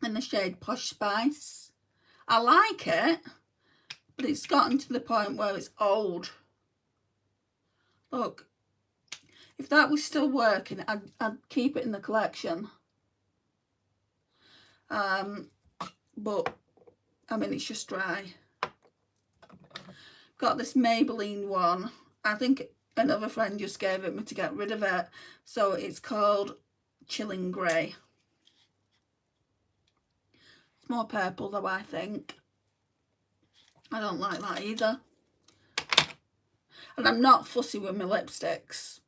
in the shade Posh Spice. I like it, but it's gotten to the point where it's old. Look, if that was still working, I'd keep it in the collection. But, I mean, it's just dry. Got this Maybelline one. I think another friend just gave it me to get rid of it. So it's called Chilling Grey. It's more purple though, I think. I don't like that either. And I'm not fussy with my lipsticks.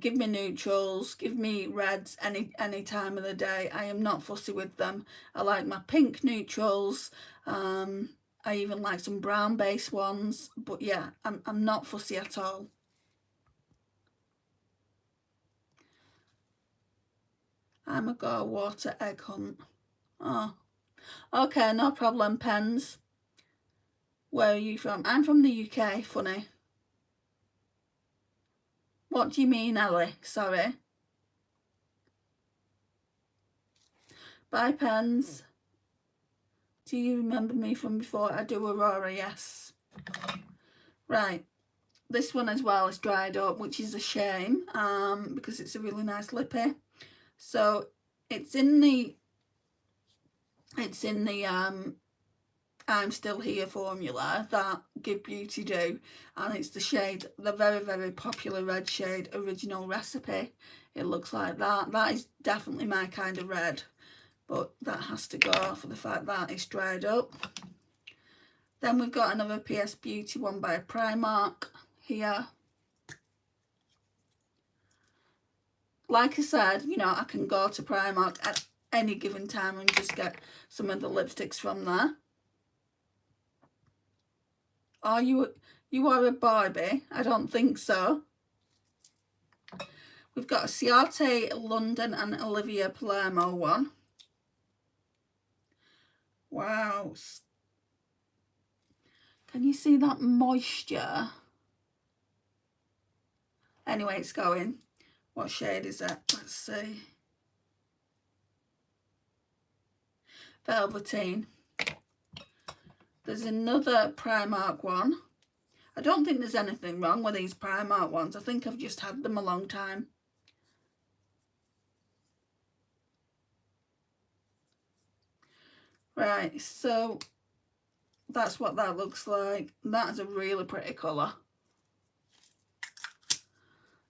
Give me neutrals, give me reds any time of the day. I am not fussy with them. I like my pink neutrals. I even like some brown base ones. But yeah, I'm not fussy at all. I'm a Go Water Egg Hunt. Oh, okay, no problem, pens. Where are you from? I'm from the UK, funny. What do you mean, Ellie? Sorry. Bye, pens. Do you remember me from before? I do, Aurora, yes. Right. This one as well is dried up, which is a shame, because it's a really nice lippy. So it's in the I'm Still Here formula that Give Beauty do, and it's the shade, the very, very popular red shade Original Recipe. It looks like that. That is definitely my kind of red. but that has to go for the fact that it's dried up. Then we've got another PS Beauty one by Primark here. Like I said, you know, I can go to Primark at any given time and just get some of the lipsticks from there. Are you are a Barbie? I don't think so. We've got a Ciate London and Olivia Palermo one. Wow. Can you see that moisture? Anyway, it's going. What shade is it? Let's see. Velveteen. There's another Primark one. I don't think there's anything wrong with these Primark ones. I think I've just had them a long time. Right, so that's what that looks like. That is a really pretty colour.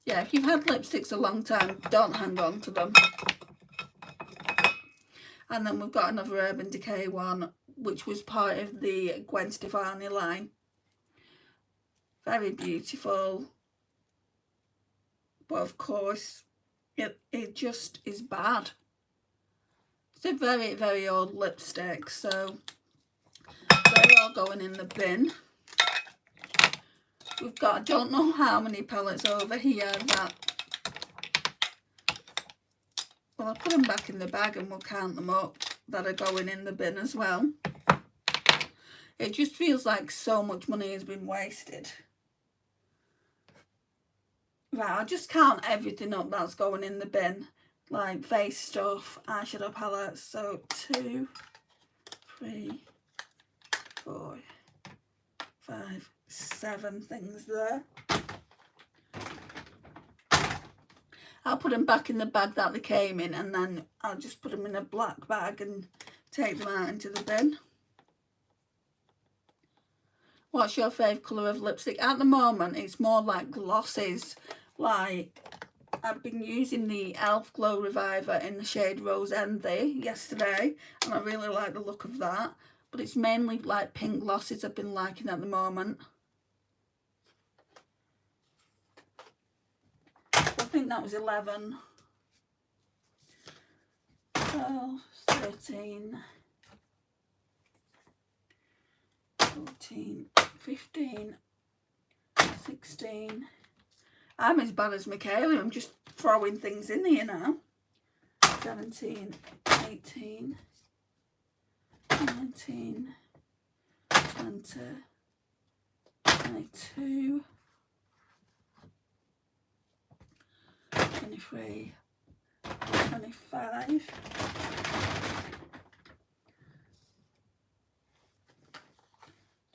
Yeah, if you've had lipsticks a long time, don't hang on to them. And then we've got another Urban Decay one, which was part of the Gwen Stefani line. Very beautiful. But of course, it just is bad. It's a very, very old lipstick, so they're all going in the bin. We've got, I don't know how many palettes over here that, well, I'll put them back in the bag and we'll count them up that are going in the bin as well. It just feels like so much money has been wasted. Right, I'll just count everything up that's going in the bin. Like face stuff, eyeshadow palettes. So 2, 3, 4, 5, 7 things there. I'll put them back in the bag that they came in, and then I'll just put them in a black bag and take them out into the bin. What's your favourite colour of lipstick? At the moment, it's more like glosses. Like, I've been using the e.l.f. Glow Reviver in the shade Rose Envy yesterday, and I really like the look of that. But it's mainly like pink glosses I've been liking at the moment. I think that was 11, 12, 13, 14, 15, 16. I'm as bad as Michaela. I'm just throwing things in here now. 17, 18, 19, 20, 22, 23, 25,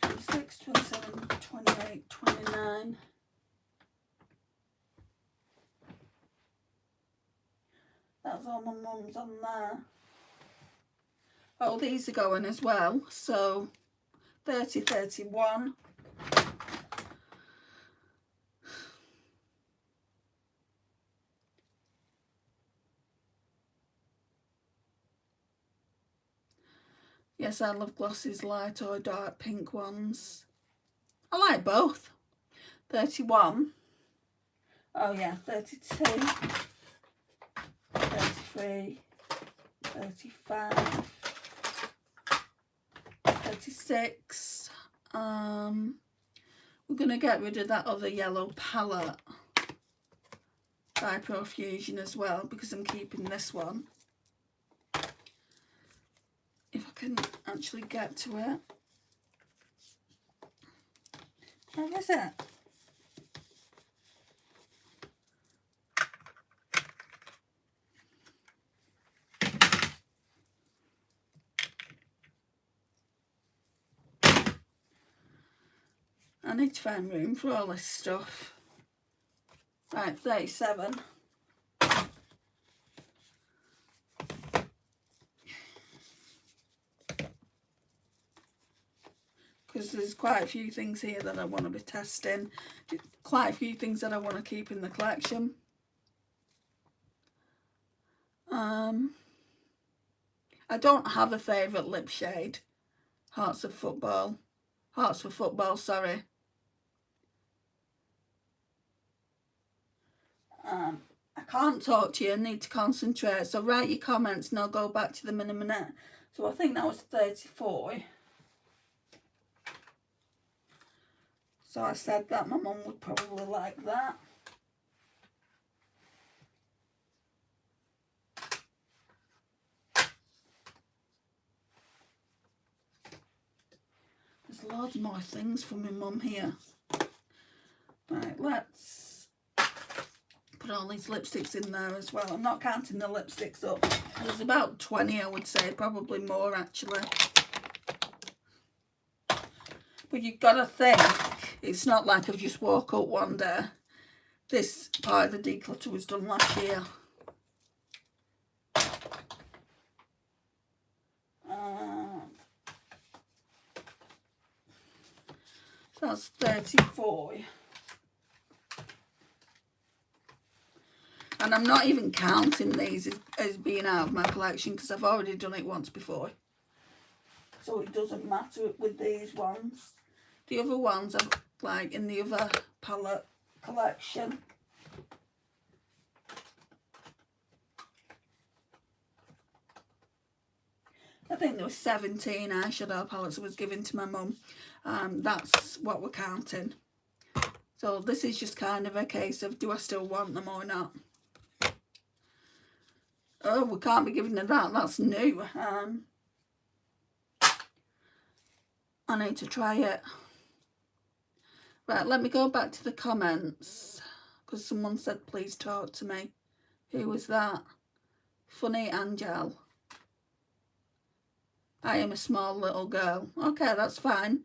26, 27, 28, 29. That's all my mum's on there. Oh, these are going as well. So 30, 31. Yes, I love glosses, light or dark pink ones. I like both. 31. Oh yeah, 32. 33, 35, 36. We're going to get rid of that other yellow palette by Profusion as well, because I'm keeping this one. If I can actually get to it. Where is it? I need to find room for all this stuff. Right, 37. Because there's quite a few things here that I want to be testing. Quite a few things that I want to keep in the collection. I don't have a favourite lip shade. Hearts for football, sorry. I can't talk to you, I need to concentrate. So write your comments and I'll go back to them in a minute. So I think that was 34. So I said that my mum would probably like that. There's loads more things from my mum here. Right, let's put all these lipsticks in there as well. I'm not counting the lipsticks up. There's about 20, I would say, probably more actually. But you've got to think, it's not like I've just woke up one day. This part of the declutter was done last year. So that's 34. And I'm not even counting these as being out of my collection because I've already done it once before. So it doesn't matter with these ones. The other ones are like in the other palette collection. I think there were 17 eyeshadow palettes that was given to my mum. That's what we're counting. So this is just kind of a case of, do I still want them or not? Oh, we can't be giving her that. That's new. I need to try it. Right, let me go back to the comments. Because someone said, please talk to me. Who was that? Funny Angel. I am a small little girl. Okay, that's fine.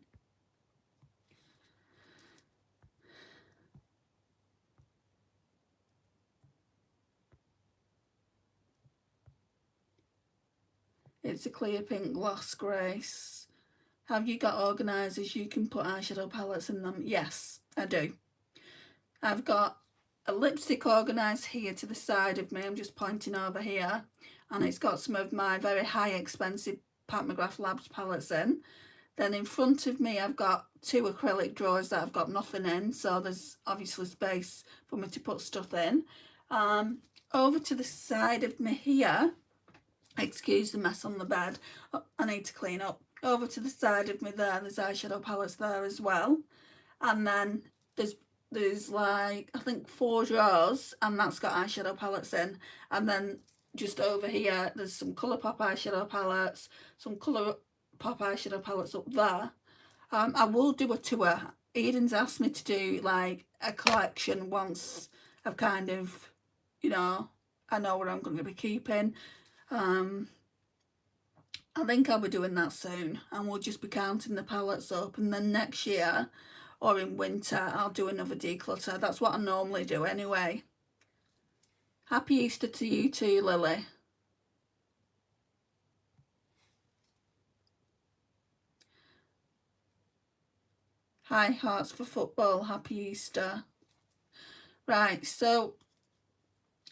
It's a clear pink gloss, Grace. Have you got organisers you can put eyeshadow palettes in them? Yes, I do. I've got a lipstick organised here to the side of me. I'm just pointing over here. And it's got some of my very high expensive Pat McGrath Labs palettes in. Then in front of me I've got 2 acrylic drawers that I've got nothing in. So there's obviously space for me to put stuff in. Over to the side of me here. Excuse the mess on the bed. Oh, I need to clean up. Over to the side of me there's eyeshadow palettes there as well. And then there's like, I think 4 drawers, and that's got eyeshadow palettes in. And then just over here, there's some Colourpop eyeshadow palettes, some Colourpop eyeshadow palettes up there. I will do a tour. Eden's asked me to do like a collection once I've kind of, you know, I know what I'm going to be keeping. I think I'll be doing that soon, and we'll just be counting the palettes up, and then next year or in winter I'll do another declutter. That's what I normally do anyway. Happy Easter to you too, Lily. Hi, Hearts for Football, happy Easter. Right, so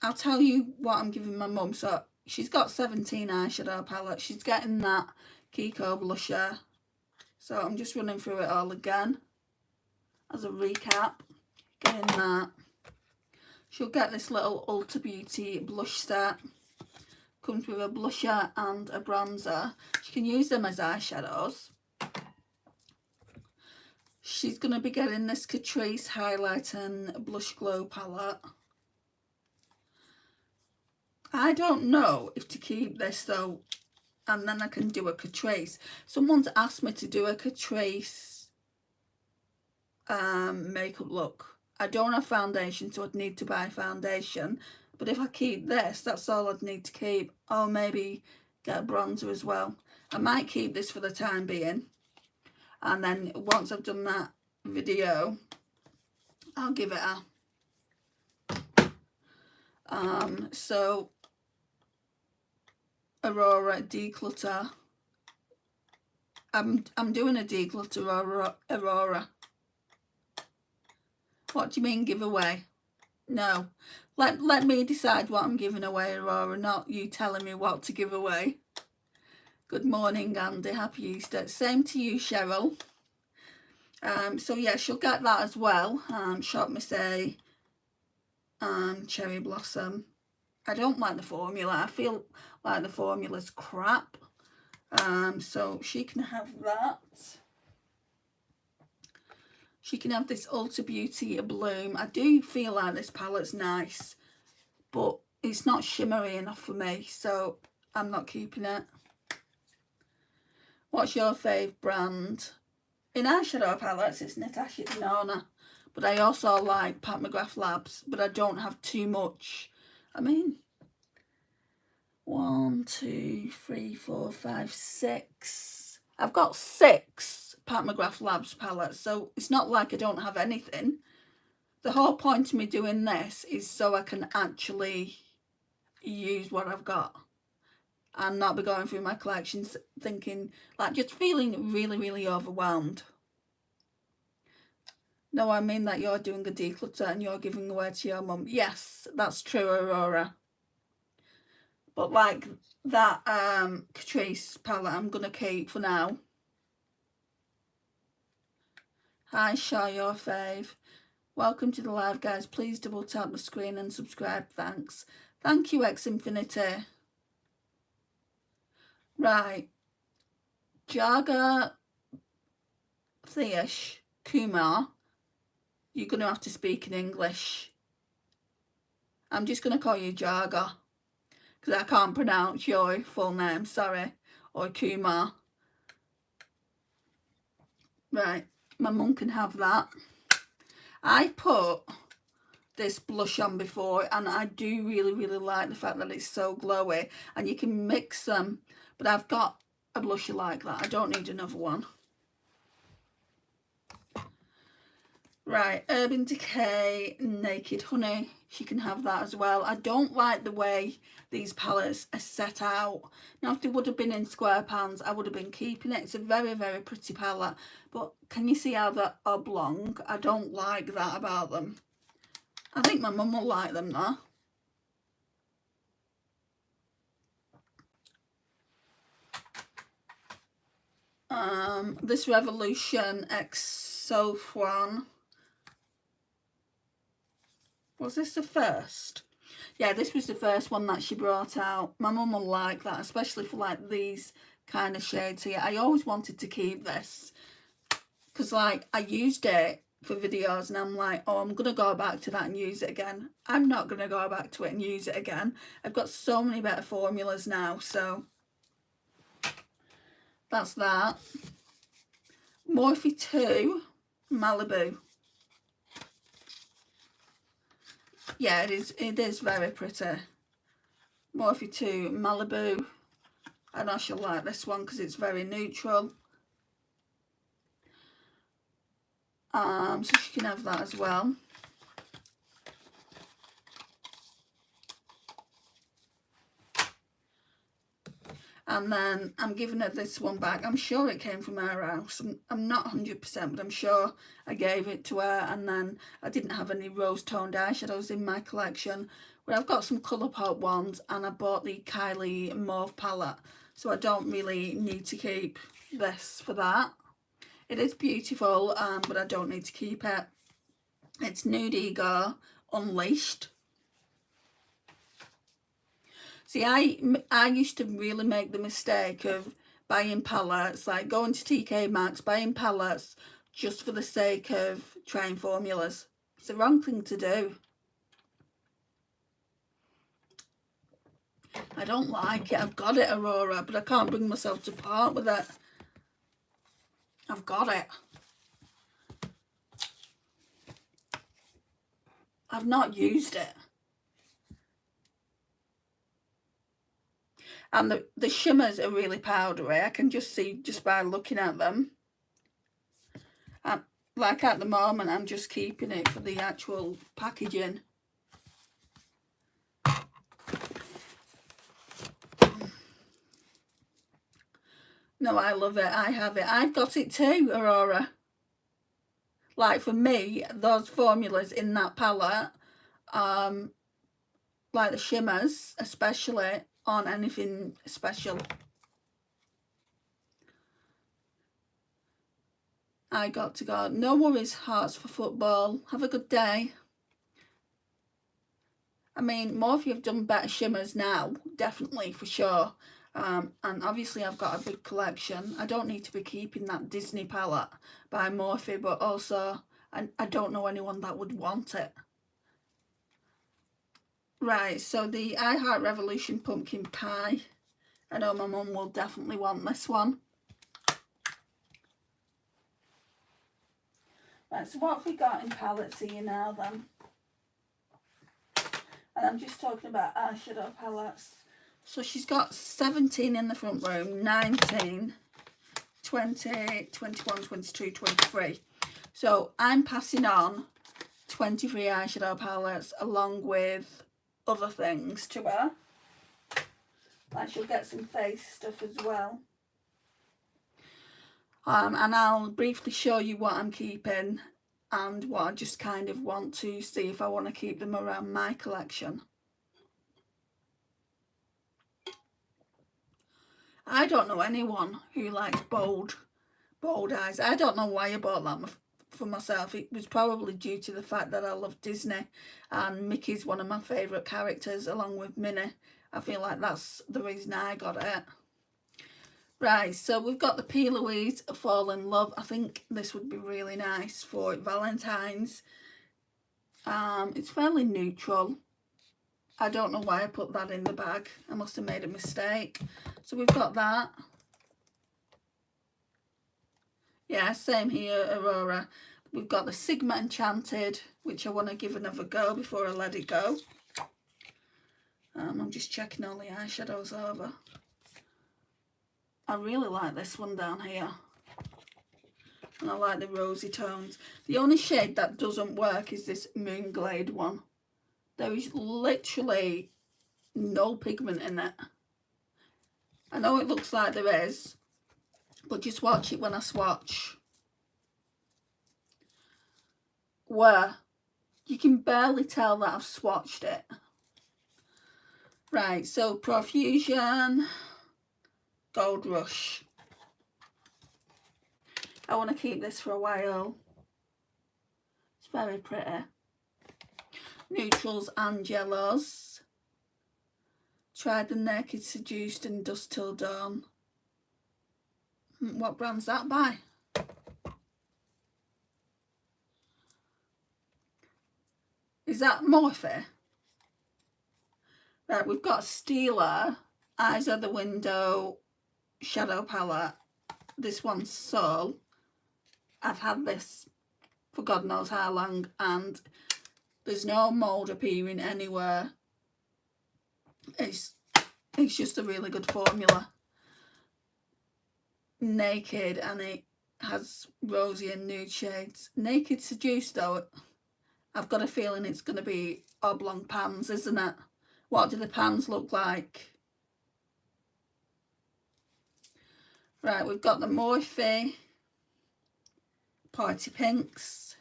I'll tell you what I'm giving my mum. So she's got 17 eyeshadow palettes. She's getting that Kiko blusher. So I'm just running through it all again as a recap. Getting that. She'll get this little Ulta Beauty blush set. Comes with a blusher and a bronzer. She can use them as eyeshadows. She's going to be getting this Catrice Highlight and Blush Glow palette. I don't know if to keep this though, and then I can do a Catrice. Someone's asked me to do a Catrice makeup look. I don't have foundation, so I'd need to buy foundation. But if I keep this, that's all I'd need to keep. Or maybe get a bronzer as well. I might keep this for the time being. And then once I've done that video, I'll give it a... so, Aurora declutter. I'm doing a declutter Aurora. What do you mean giveaway? No. Let me decide what I'm giving away, Aurora, not you telling me what to give away. Good morning, Andy. Happy Easter. Same to you, Cheryl. So yeah, she'll get that as well. Shop me say Cherry Blossom. I don't like the formula. I feel like the formula's crap. So she can have that. She can have this Ulta Beauty Bloom. I do feel like this palette's nice, but it's not shimmery enough for me, so I'm not keeping it. What's your fave brand? In eyeshadow palettes, it's Natasha Denona, but I also like Pat McGrath Labs, but I don't have too much. I mean, 1, 2, 3, 4, 5, 6. I've got 6 Pat McGrath Labs palettes, so it's not like I don't have anything. The whole point of me doing this is so I can actually use what I've got and not be going through my collections thinking, like, just feeling really overwhelmed. No, I mean that you're doing a declutter and you're giving away to your mum. Yes, that's true, Aurora. But like that Catrice palette I'm going to keep for now. Hi, Shaw, your fave. Welcome to the live, guys. Please double tap the screen and subscribe. Thanks. Thank you, X Infinity. Right. Jaga Theish Kumar, you're going to have to speak in English. I'm just going to call you Jaga because I can't pronounce your full name, sorry, or Kumar. Right, my mum can have that. I put this blush on before and I do really like the fact that it's so glowy and you can mix them, but I've got a blusher like that. I don't need another one. Right, Urban Decay Naked Honey, she can have that as well. I don't like the way these palettes are set out. Now, if they would have been in square pans, I would have been keeping it. It's a very pretty palette, but can you see how they're oblong? I don't like that about them. I think my mum will like them though. This Revolution X Soap one. Was this the first? Yeah, this was the first one that she brought out. My mum will like that, especially for like these kind of shades here. I always wanted to keep this because like I used it for videos and I'm like, oh, I'm going to go back to that and use it again. I'm not going to go back to it and use it again. I've got so many better formulas now, so that's that. Morphe 2 Malibu. Yeah, it is very pretty. Morphe 2 Malibu. I know she'll like this one because it's very neutral. So she can have that as well. And then I'm giving her this one back. I'm sure it came from her house. I'm not 100%, but I'm sure I gave it to her. And then I didn't have any rose-toned eyeshadows in my collection. But I've got some Colourpop ones, and I bought the Kylie Mauve palette. So I don't really need to keep this for that. It is beautiful, but I don't need to keep it. It's Nude Ego Unleashed. See, I used to really make the mistake of buying palettes, like going to TK Maxx, buying palettes just for the sake of trying formulas. It's the wrong thing to do. I don't like it. I've got it, Aurora, but I can't bring myself to part with it. I've got it. I've not used it. And the shimmers are really powdery. I can just see just by looking at them. And like at the moment, I'm just keeping it for the actual packaging. No, I love it. I have it. I've got it too, Aurora. Like for me, those formulas in that palette, like the shimmers especially, aren't anything special. I got to go. No worries, hearts for football. Have a good day. I mean, Morphe have done better shimmers now, definitely, for sure. And obviously I've got a big collection. I don't need to be keeping that Disney palette by Morphe, but also I don't know anyone that would want it. Right, so the I Heart Revolution Pumpkin Pie. I know my mum will definitely want this one. Right, so what have we got in palettes here now then? And I'm just talking about eyeshadow palettes. So she's got 17 in the front room, 19, 20, 21, 22, 23. So I'm passing on 23 eyeshadow palettes along with other things to her. And she'll get some face stuff as well. And I'll briefly show you what I'm keeping and what I just kind of want to see if I want to keep them around my collection. I don't know anyone who likes bold eyes. I don't know why I bought that for myself. It was probably due to the fact that I love Disney and Mickey's one of my favourite characters along with Minnie. I feel like that's the reason I got it. Right, so we've got the P. Louise Fall in Love. I think this would be really nice for Valentine's. It's fairly neutral. I don't know why I put that in the bag. I must have made a mistake. So we've got that. Yeah, same here, Aurora. We've got the Sigma Enchanted, which I want to give another go before I let it go. I'm just checking all the eyeshadows over. I really like this one down here. And I like the rosy tones. The only shade that doesn't work is this Moonglade one. There is literally no pigment in it. I know it looks like there is, but just watch it when I swatch. Where you can barely tell that I've swatched it. Right, so Profusion, Gold Rush. I want to keep this for a while. It's very pretty. Neutrals and yellows. Tried the Naked Seduced and Dust Till Dawn. What brand's that by? Is that Morphe? Right, we've got Steeler, Eyes Are the Window, Shadow Palette. This one's Soul. I've had this for God knows how long and there's no mould appearing anywhere. It's just a really good formula. Naked, and it has rosy and nude shades. Naked Seduced though, I've got a feeling it's going to be oblong pans, isn't it? What do the pans look like? Right, we've got the Morphe Party Pinks.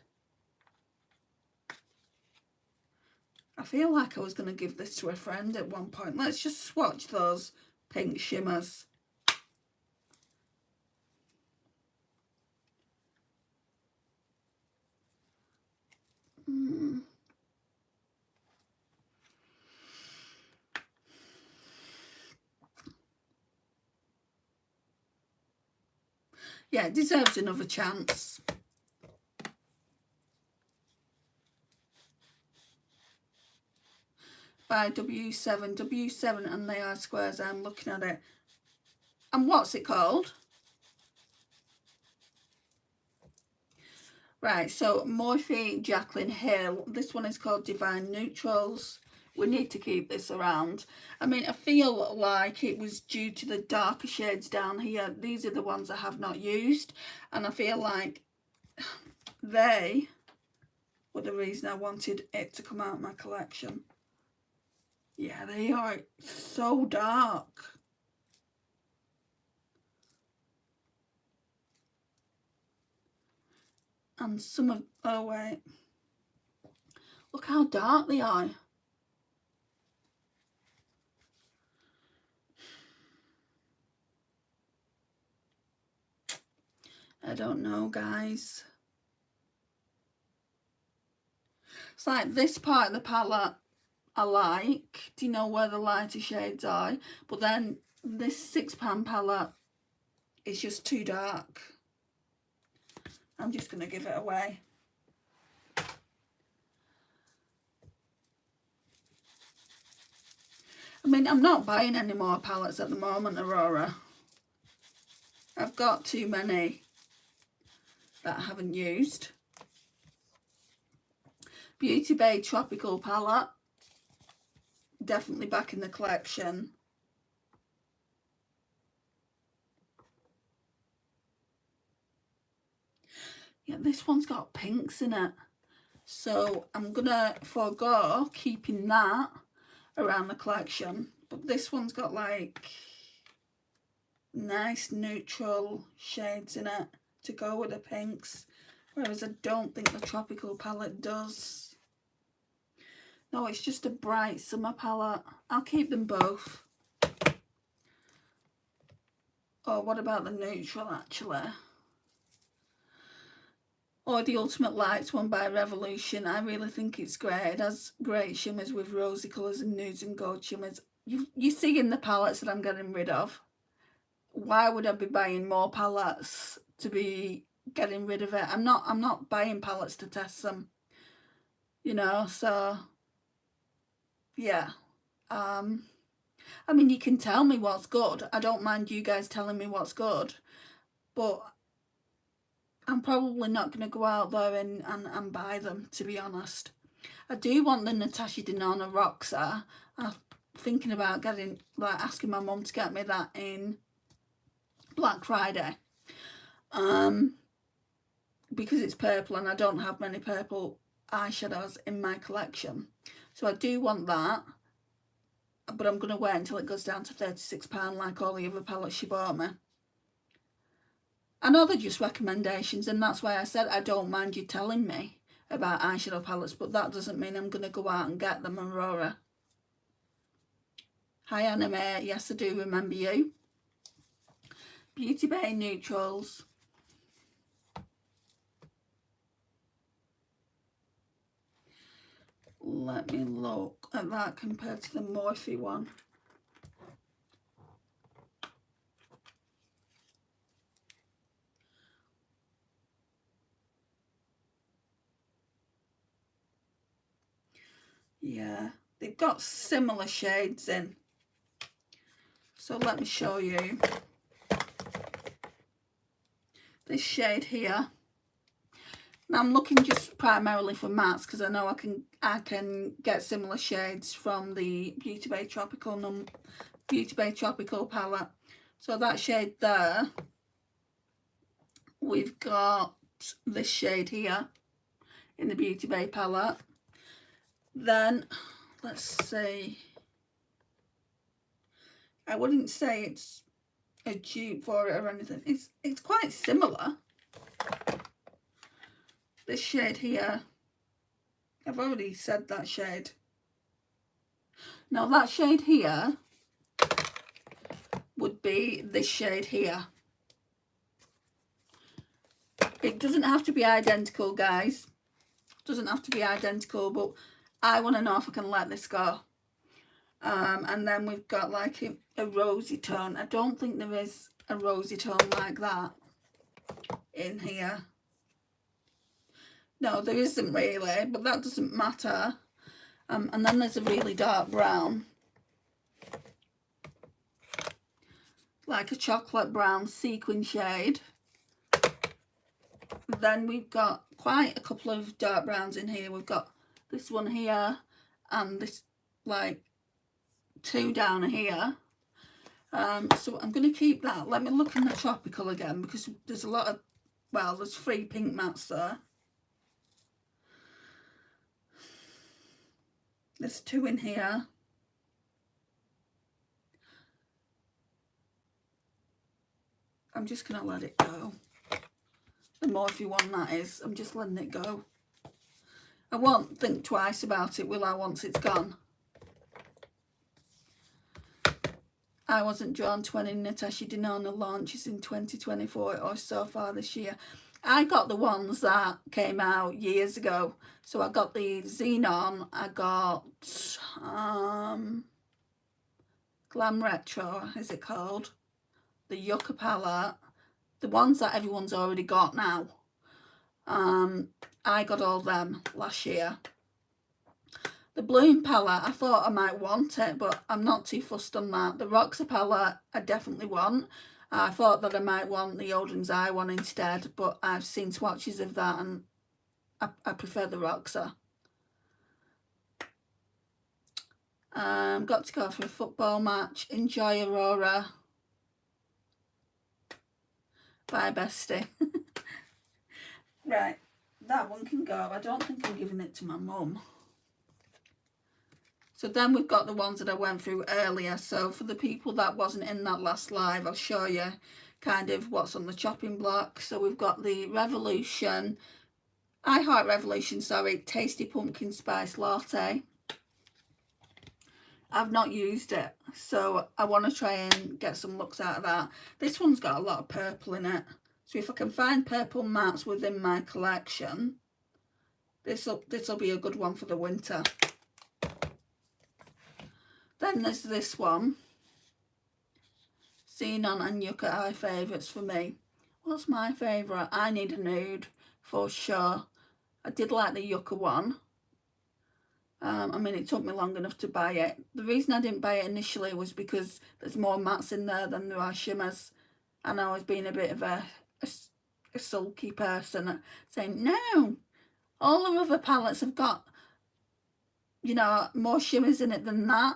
I feel like I was going to give this to a friend at one point. Let's just swatch those pink shimmers. Yeah, it deserves another chance. By W7 and they are squares. I'm looking at it. And what's it called? Right, so Morphe Jaclyn Hill. This one is called Divine Neutrals. We need to keep this around. I mean, I feel like it was due to the darker shades down here. These are the ones I have not used. And I feel like they were the reason I wanted it to come out of my collection. Yeah, they are so dark. And some of, oh wait, look how dark they are. don't know, guys. It's like this part of the palette I like. Do you know where the lighter shades are? But then this £6 palette is just too dark. I'm just going to give it away. I mean, I'm not buying any more palettes at the moment, Aurora. I've got too many that I haven't used. Beauty Bay Tropical palette. Definitely back in the collection. Yeah, this one's got pinks in it. So I'm going to forego keeping that around the collection. But this one's got like nice neutral shades in it to go with the pinks. Whereas I don't think the Tropical palette does. No, it's just a bright summer palette. I'll keep them both. Oh, what about the neutral actually? Or the Ultimate Lights one by Revolution. I really think it's great. It has great shimmers with rosy colours and nudes and gold shimmers. You see in the palettes that I'm getting rid of. Why would I be buying more palettes to be getting rid of it? I'm not buying palettes to test them. You know, so yeah. I mean, you can tell me what's good. I don't mind you guys telling me what's good. But I'm probably not going to go out there and buy them, to be honest. I do want the Natasha Denona Roxa. I'm thinking about getting, like, asking my mum to get me that in Black Friday. Because it's purple and I don't have many purple eyeshadows in my collection. So I do want that. But I'm going to wait until it goes down to £36 like all the other palettes she bought me. I know they're just recommendations, and that's why I said I don't mind you telling me about eyeshadow palettes, but that doesn't mean I'm going to go out and get them, Aurora. Hi Anime, yes I do remember you. Beauty Bay Neutrals. Let me look at that compared to the Morphe one. Yeah, they've got similar shades in. So let me show you this shade here. Now I'm looking just primarily for mattes because I know I can get similar shades from the Beauty Bay Tropical palette. So that shade there, we've got this shade here in the Beauty Bay palette. Then let's see. I wouldn't say it's a dupe for it or anything. It's quite similar. This shade here, I've already said that shade. Now that shade here would be this shade here. It doesn't have to be identical, guys. It doesn't have to be identical, but I want to know if I can let this go. And then we've got like a rosy tone. I don't think there is a rosy tone like that in here. No, there isn't really, but that doesn't matter. And then there's a really dark brown. Like a chocolate brown sequin shade. Then we've got quite a couple of dark browns in here. We've got this one here and this like two down here. So I'm going to keep that. Let me look in the Tropical again because there's a lot of, well, there's 3 pink mattes there. There's 2 in here. I'm just going to let it go. The Morphe one, that is. I'm just letting it go. I won't think twice about it, will I, once it's gone? I wasn't drawn to any Natasha Denona launches in 2024 or so far this year. I got the ones that came out years ago. So I got the Xenon, I got Glam Retro, is it called? The Yucca palette, the ones that everyone's already got now. I got all them last year. The Bloom palette, I thought I might want it, but I'm not too fussed on that. The Roxa palette, I definitely want. I thought that I might want the Odin's Eye one instead, but I've seen swatches of that and I prefer the Roxa. Got to go for a football match. Enjoy, Aurora. Bye, bestie. Right, that one can go. I don't think I'm giving it to my mum. So then we've got the ones that I went through earlier. So for the people that wasn't in that last live, I'll show you kind of what's on the chopping block. So we've got the Revolution, I Heart Revolution, sorry, Tasty Pumpkin Spice Latte. I've not used it, so I want to try and get some looks out of that. This one's got a lot of purple in it. So if I can find purple mattes within my collection, this'll be a good one for the winter. Then there's this one, Xenon and Yucca Eye favourites for me. What's my favourite? I Need a Nude, for sure. I did like the Yucca one. I mean, it took me long enough to buy it. The reason I didn't buy it initially was because there's more mattes in there than there are shimmers. And I was being a bit of a sulky person, saying, no, all the other palettes have got, you know, more shimmers in it than that.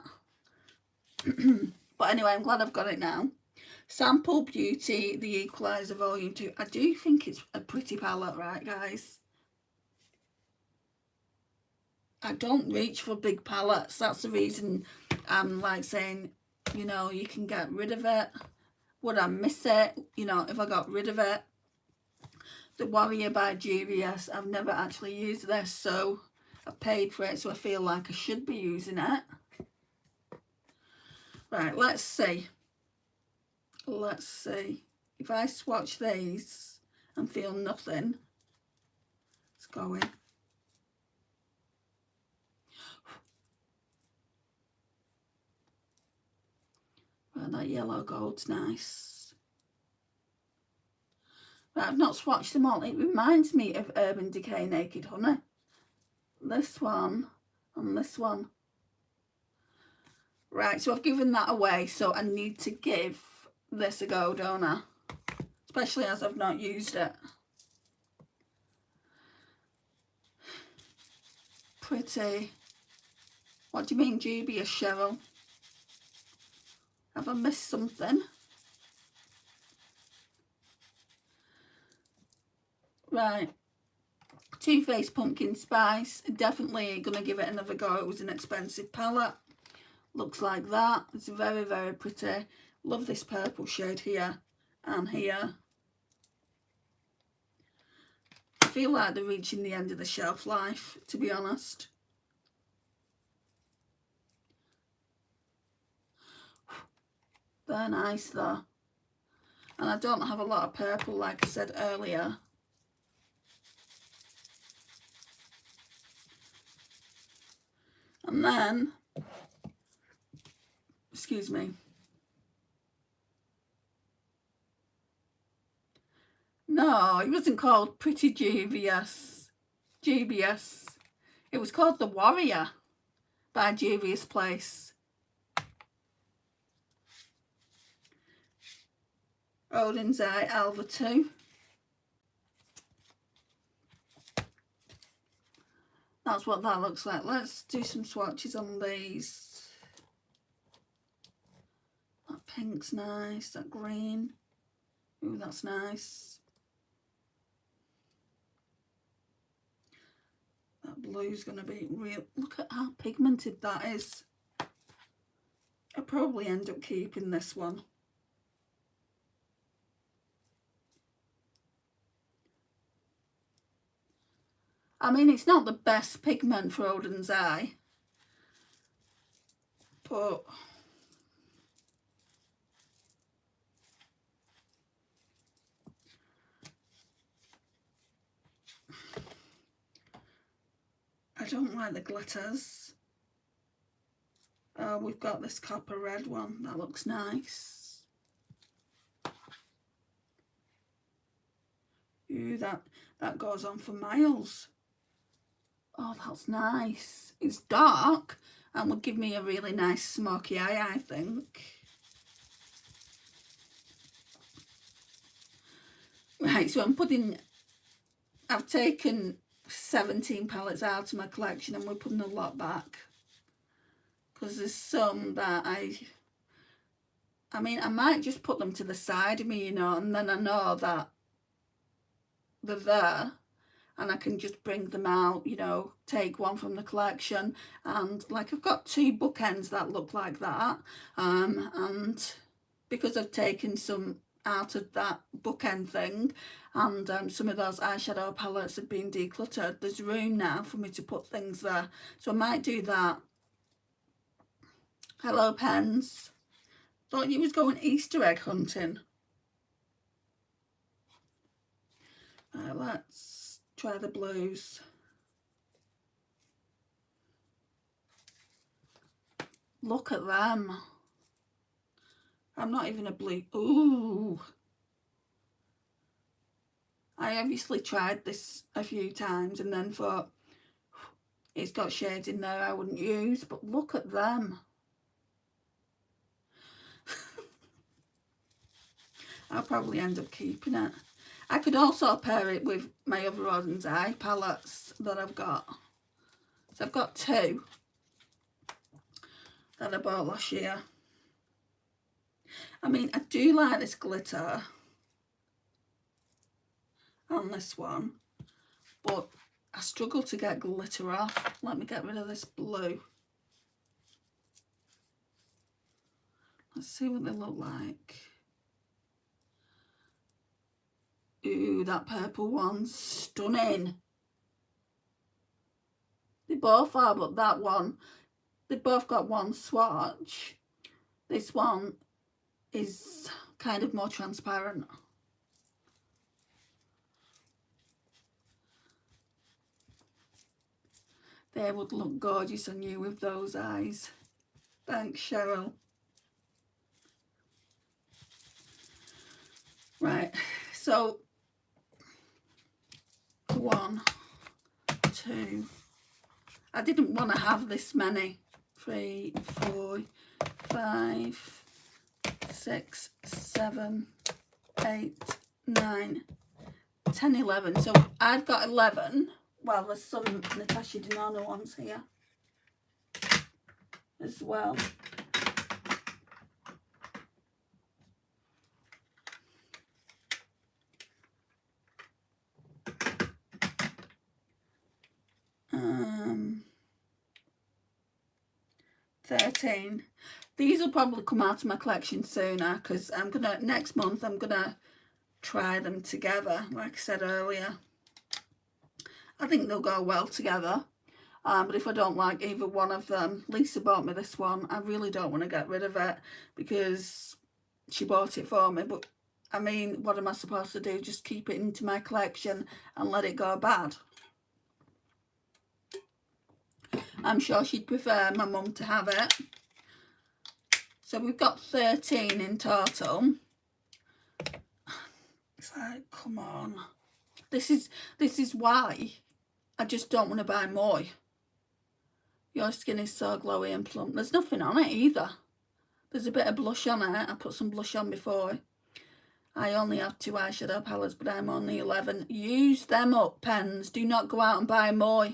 But anyway, I'm glad I've got it now. Sample Beauty, the Equalizer Volume 2. I do think it's a pretty palette, right, guys? I don't reach for big palettes. That's the reason I'm like saying, you know, you can get rid of it. Would I miss it, you know, if I got rid of it? The Warrior by GVS. I've never actually used this, so I paid for it, so I feel like I should be using it. Right, let's see. Let's see. If I swatch these and feel nothing, it's going. Right, that yellow gold's nice. Right, I've not swatched them all. It reminds me of Urban Decay Naked Honey. This one and this one. Right, so I've given that away, so I need to give this a go, don't I? Especially as I've not used it. Pretty. What do you mean dubious, Cheryl? Have I missed something? Right. Too Faced Pumpkin Spice. Definitely going to give it another go. It was an expensive palette. Looks like that. It's very, very pretty. Love this purple shade here and here. I feel like they're reaching the end of the shelf life, to be honest. They're nice though. And I don't have a lot of purple, like I said earlier. And then, excuse me. No, it wasn't called Pretty GBS. GBS. It was called The Warrior by Juvia's Place. Odin's Eye Alva 2. That's what that looks like. Let's do some swatches on these. That pink's nice. That green. Ooh, that's nice. That blue's going to be real. Look at how pigmented that is. I'll probably end up keeping this one. I mean, it's not the best pigment for Odin's Eye, but don't like the glitters. Oh, we've got this copper red one. That looks nice. Ooh, that goes on for miles. Oh, that's nice. It's dark and would give me a really nice smoky eye, I think. Right, so I've taken 17 palettes out of my collection and we're putting a lot back. Because there's some that I mean, I might just put them to the side of me, you know, and then I know that they're there and I can just bring them out, you know, take one from the collection. And like I've got 2 bookends that look like that. And because I've taken some out of that bookend thing and some of those eyeshadow palettes have been decluttered, there's room now for me to put things there. So I might do that. Hello, pens. Thought you was going Easter egg hunting. Right, let's try the blues. Look at them. I'm not even a blue. Ooh. I obviously tried this a few times and then thought it's got shades in there I wouldn't use, but look at them. I'll probably end up keeping it. I could also pair it with my other Rodden's Eye palettes that I've got. So I've got 2 that I bought last year. I mean, I do like this glitter on this one, but I struggle to get glitter off. Let me get rid of this blue. Let's see what they look like. Ooh, that purple one's stunning. They both are, but that one, they've both got one swatch. This one is kind of more transparent. They would look gorgeous on you with those eyes. Thanks, Cheryl. Right, so 1, 2. I didn't want to have this many. 3, 4, 5, 6, 7, 8, 9, 10, 11. So I've got 11. Well, there's some Natasha Denona ones here as well. Um, 13. These will probably come out of my collection sooner because next month I'm gonna try them together, like I said earlier. I think they'll go well together. But if I don't like either one of them, Lisa bought me this one. I really don't want to get rid of it because she bought it for me. But I mean, what am I supposed to do? Just keep it into my collection and let it go bad? I'm sure she'd prefer my mum to have it. So we've got 13 in total. It's like, come on. This is why I just don't want to buy more. Your skin is so glowy and plump. There's nothing on it either. There's a bit of blush on it. I put some blush on before. I only have 2 eyeshadow palettes, but I'm only 11. Use them up, pens. Do not go out and buy more.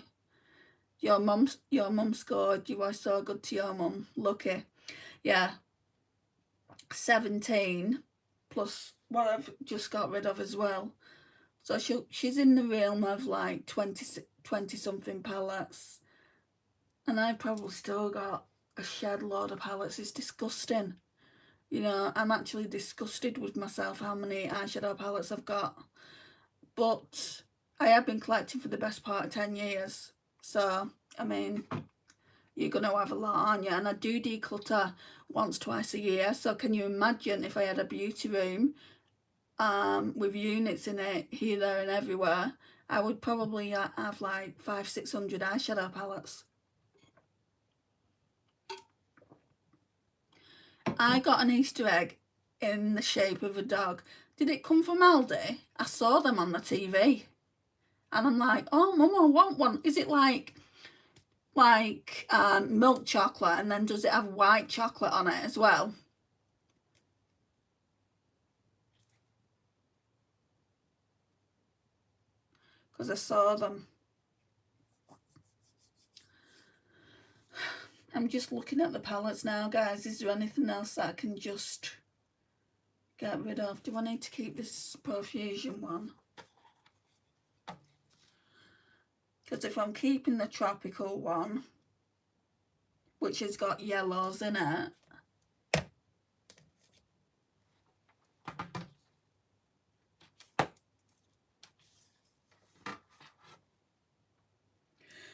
Your mum scored. You are so good to your mum. Lucky. Yeah. 17 plus what I've just got rid of as well. So she's in the realm of like 20 something palettes. And I've probably still got a shed load of palettes. It's disgusting. You know, I'm actually disgusted with myself how many eyeshadow palettes I've got. But I have been collecting for the best part of 10 years. So, I mean, you're going to have a lot, aren't you? And I do declutter once, twice a year. So can you imagine if I had a beauty room with units in it here, there and everywhere, I would probably have like 500-600 eyeshadow palettes. I got an Easter egg in the shape of a dog. Did it come from Aldi? I saw them on the TV. And I'm like, oh, Mum, I want one. Is it like milk chocolate, and then does it have white chocolate on it as well? Because I saw them. I'm just looking at the palettes now, guys. Is there anything else that I can just get rid of? Do I need to keep this Profusion one? Because if I'm keeping the tropical one, which has got yellows in it,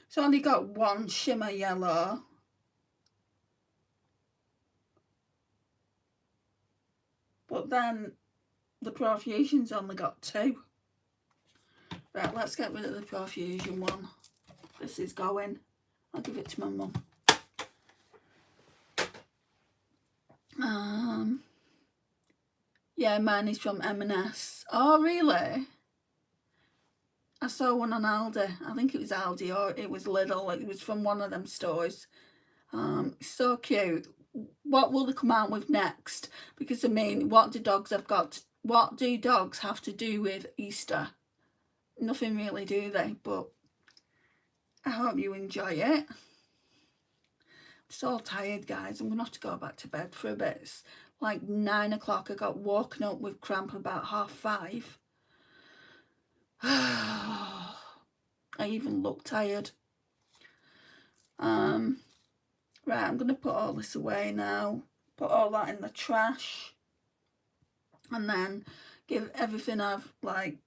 it's only got one shimmer yellow. But then the Profusion's only got 2. Right, let's get rid of the Profusion one. This is going. I'll give it to my mum. Yeah, mine is from M&S. Oh, really? I saw one on Aldi. I think it was Aldi or it was Lidl. It was from one of them stores. So cute. What will they come out with next? Because I mean, what do dogs have to do with Easter? Nothing really, do they? But I hope you enjoy it. I'm so tired, guys. I'm gonna have to go back to bed for a bit. It's like 9 o'clock. I got woken up with cramp about 5:30. I even look tired. Right, I'm gonna put all this away now. Put all that in the trash, and then give everything I've like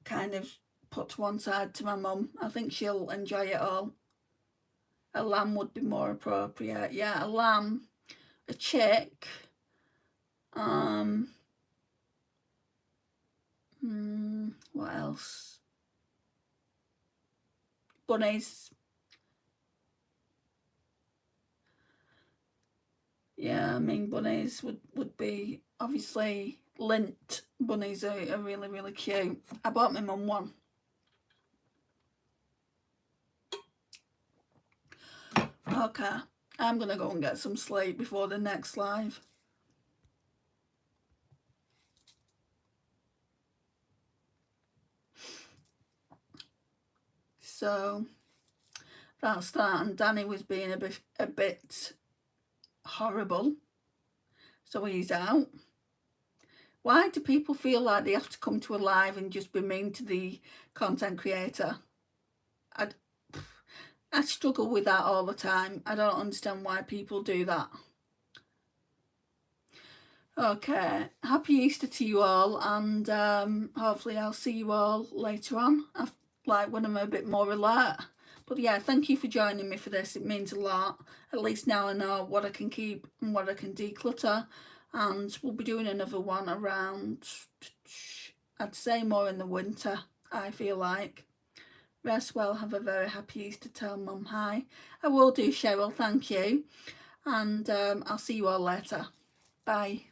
kind of put to one side to my mum. I think she'll enjoy it all. A lamb would be more appropriate. Yeah, a lamb, a chick, what else? Bunnies. Yeah, I mean, bunnies would be, obviously, lint bunnies are really, really cute. I bought my mum one. Okay, I'm going to go and get some sleep before the next live. So, that's that. And Danny was being a bit horrible. So he's out. Why do people feel like they have to come to a live and just be mean to the content creator? I struggle with that all the time. I don't understand why people do that. Okay, happy Easter to you all, and hopefully I'll see you all later on, like when I'm a bit more alert. But yeah, thank you for joining me for this. It means a lot. At least now I know what I can keep and what I can declutter. And we'll be doing another one around, I'd say more in the winter, I feel like. Rest well, have a very happy Easter, tell Mum hi. I will do, Cheryl, thank you. And I'll see you all later. Bye.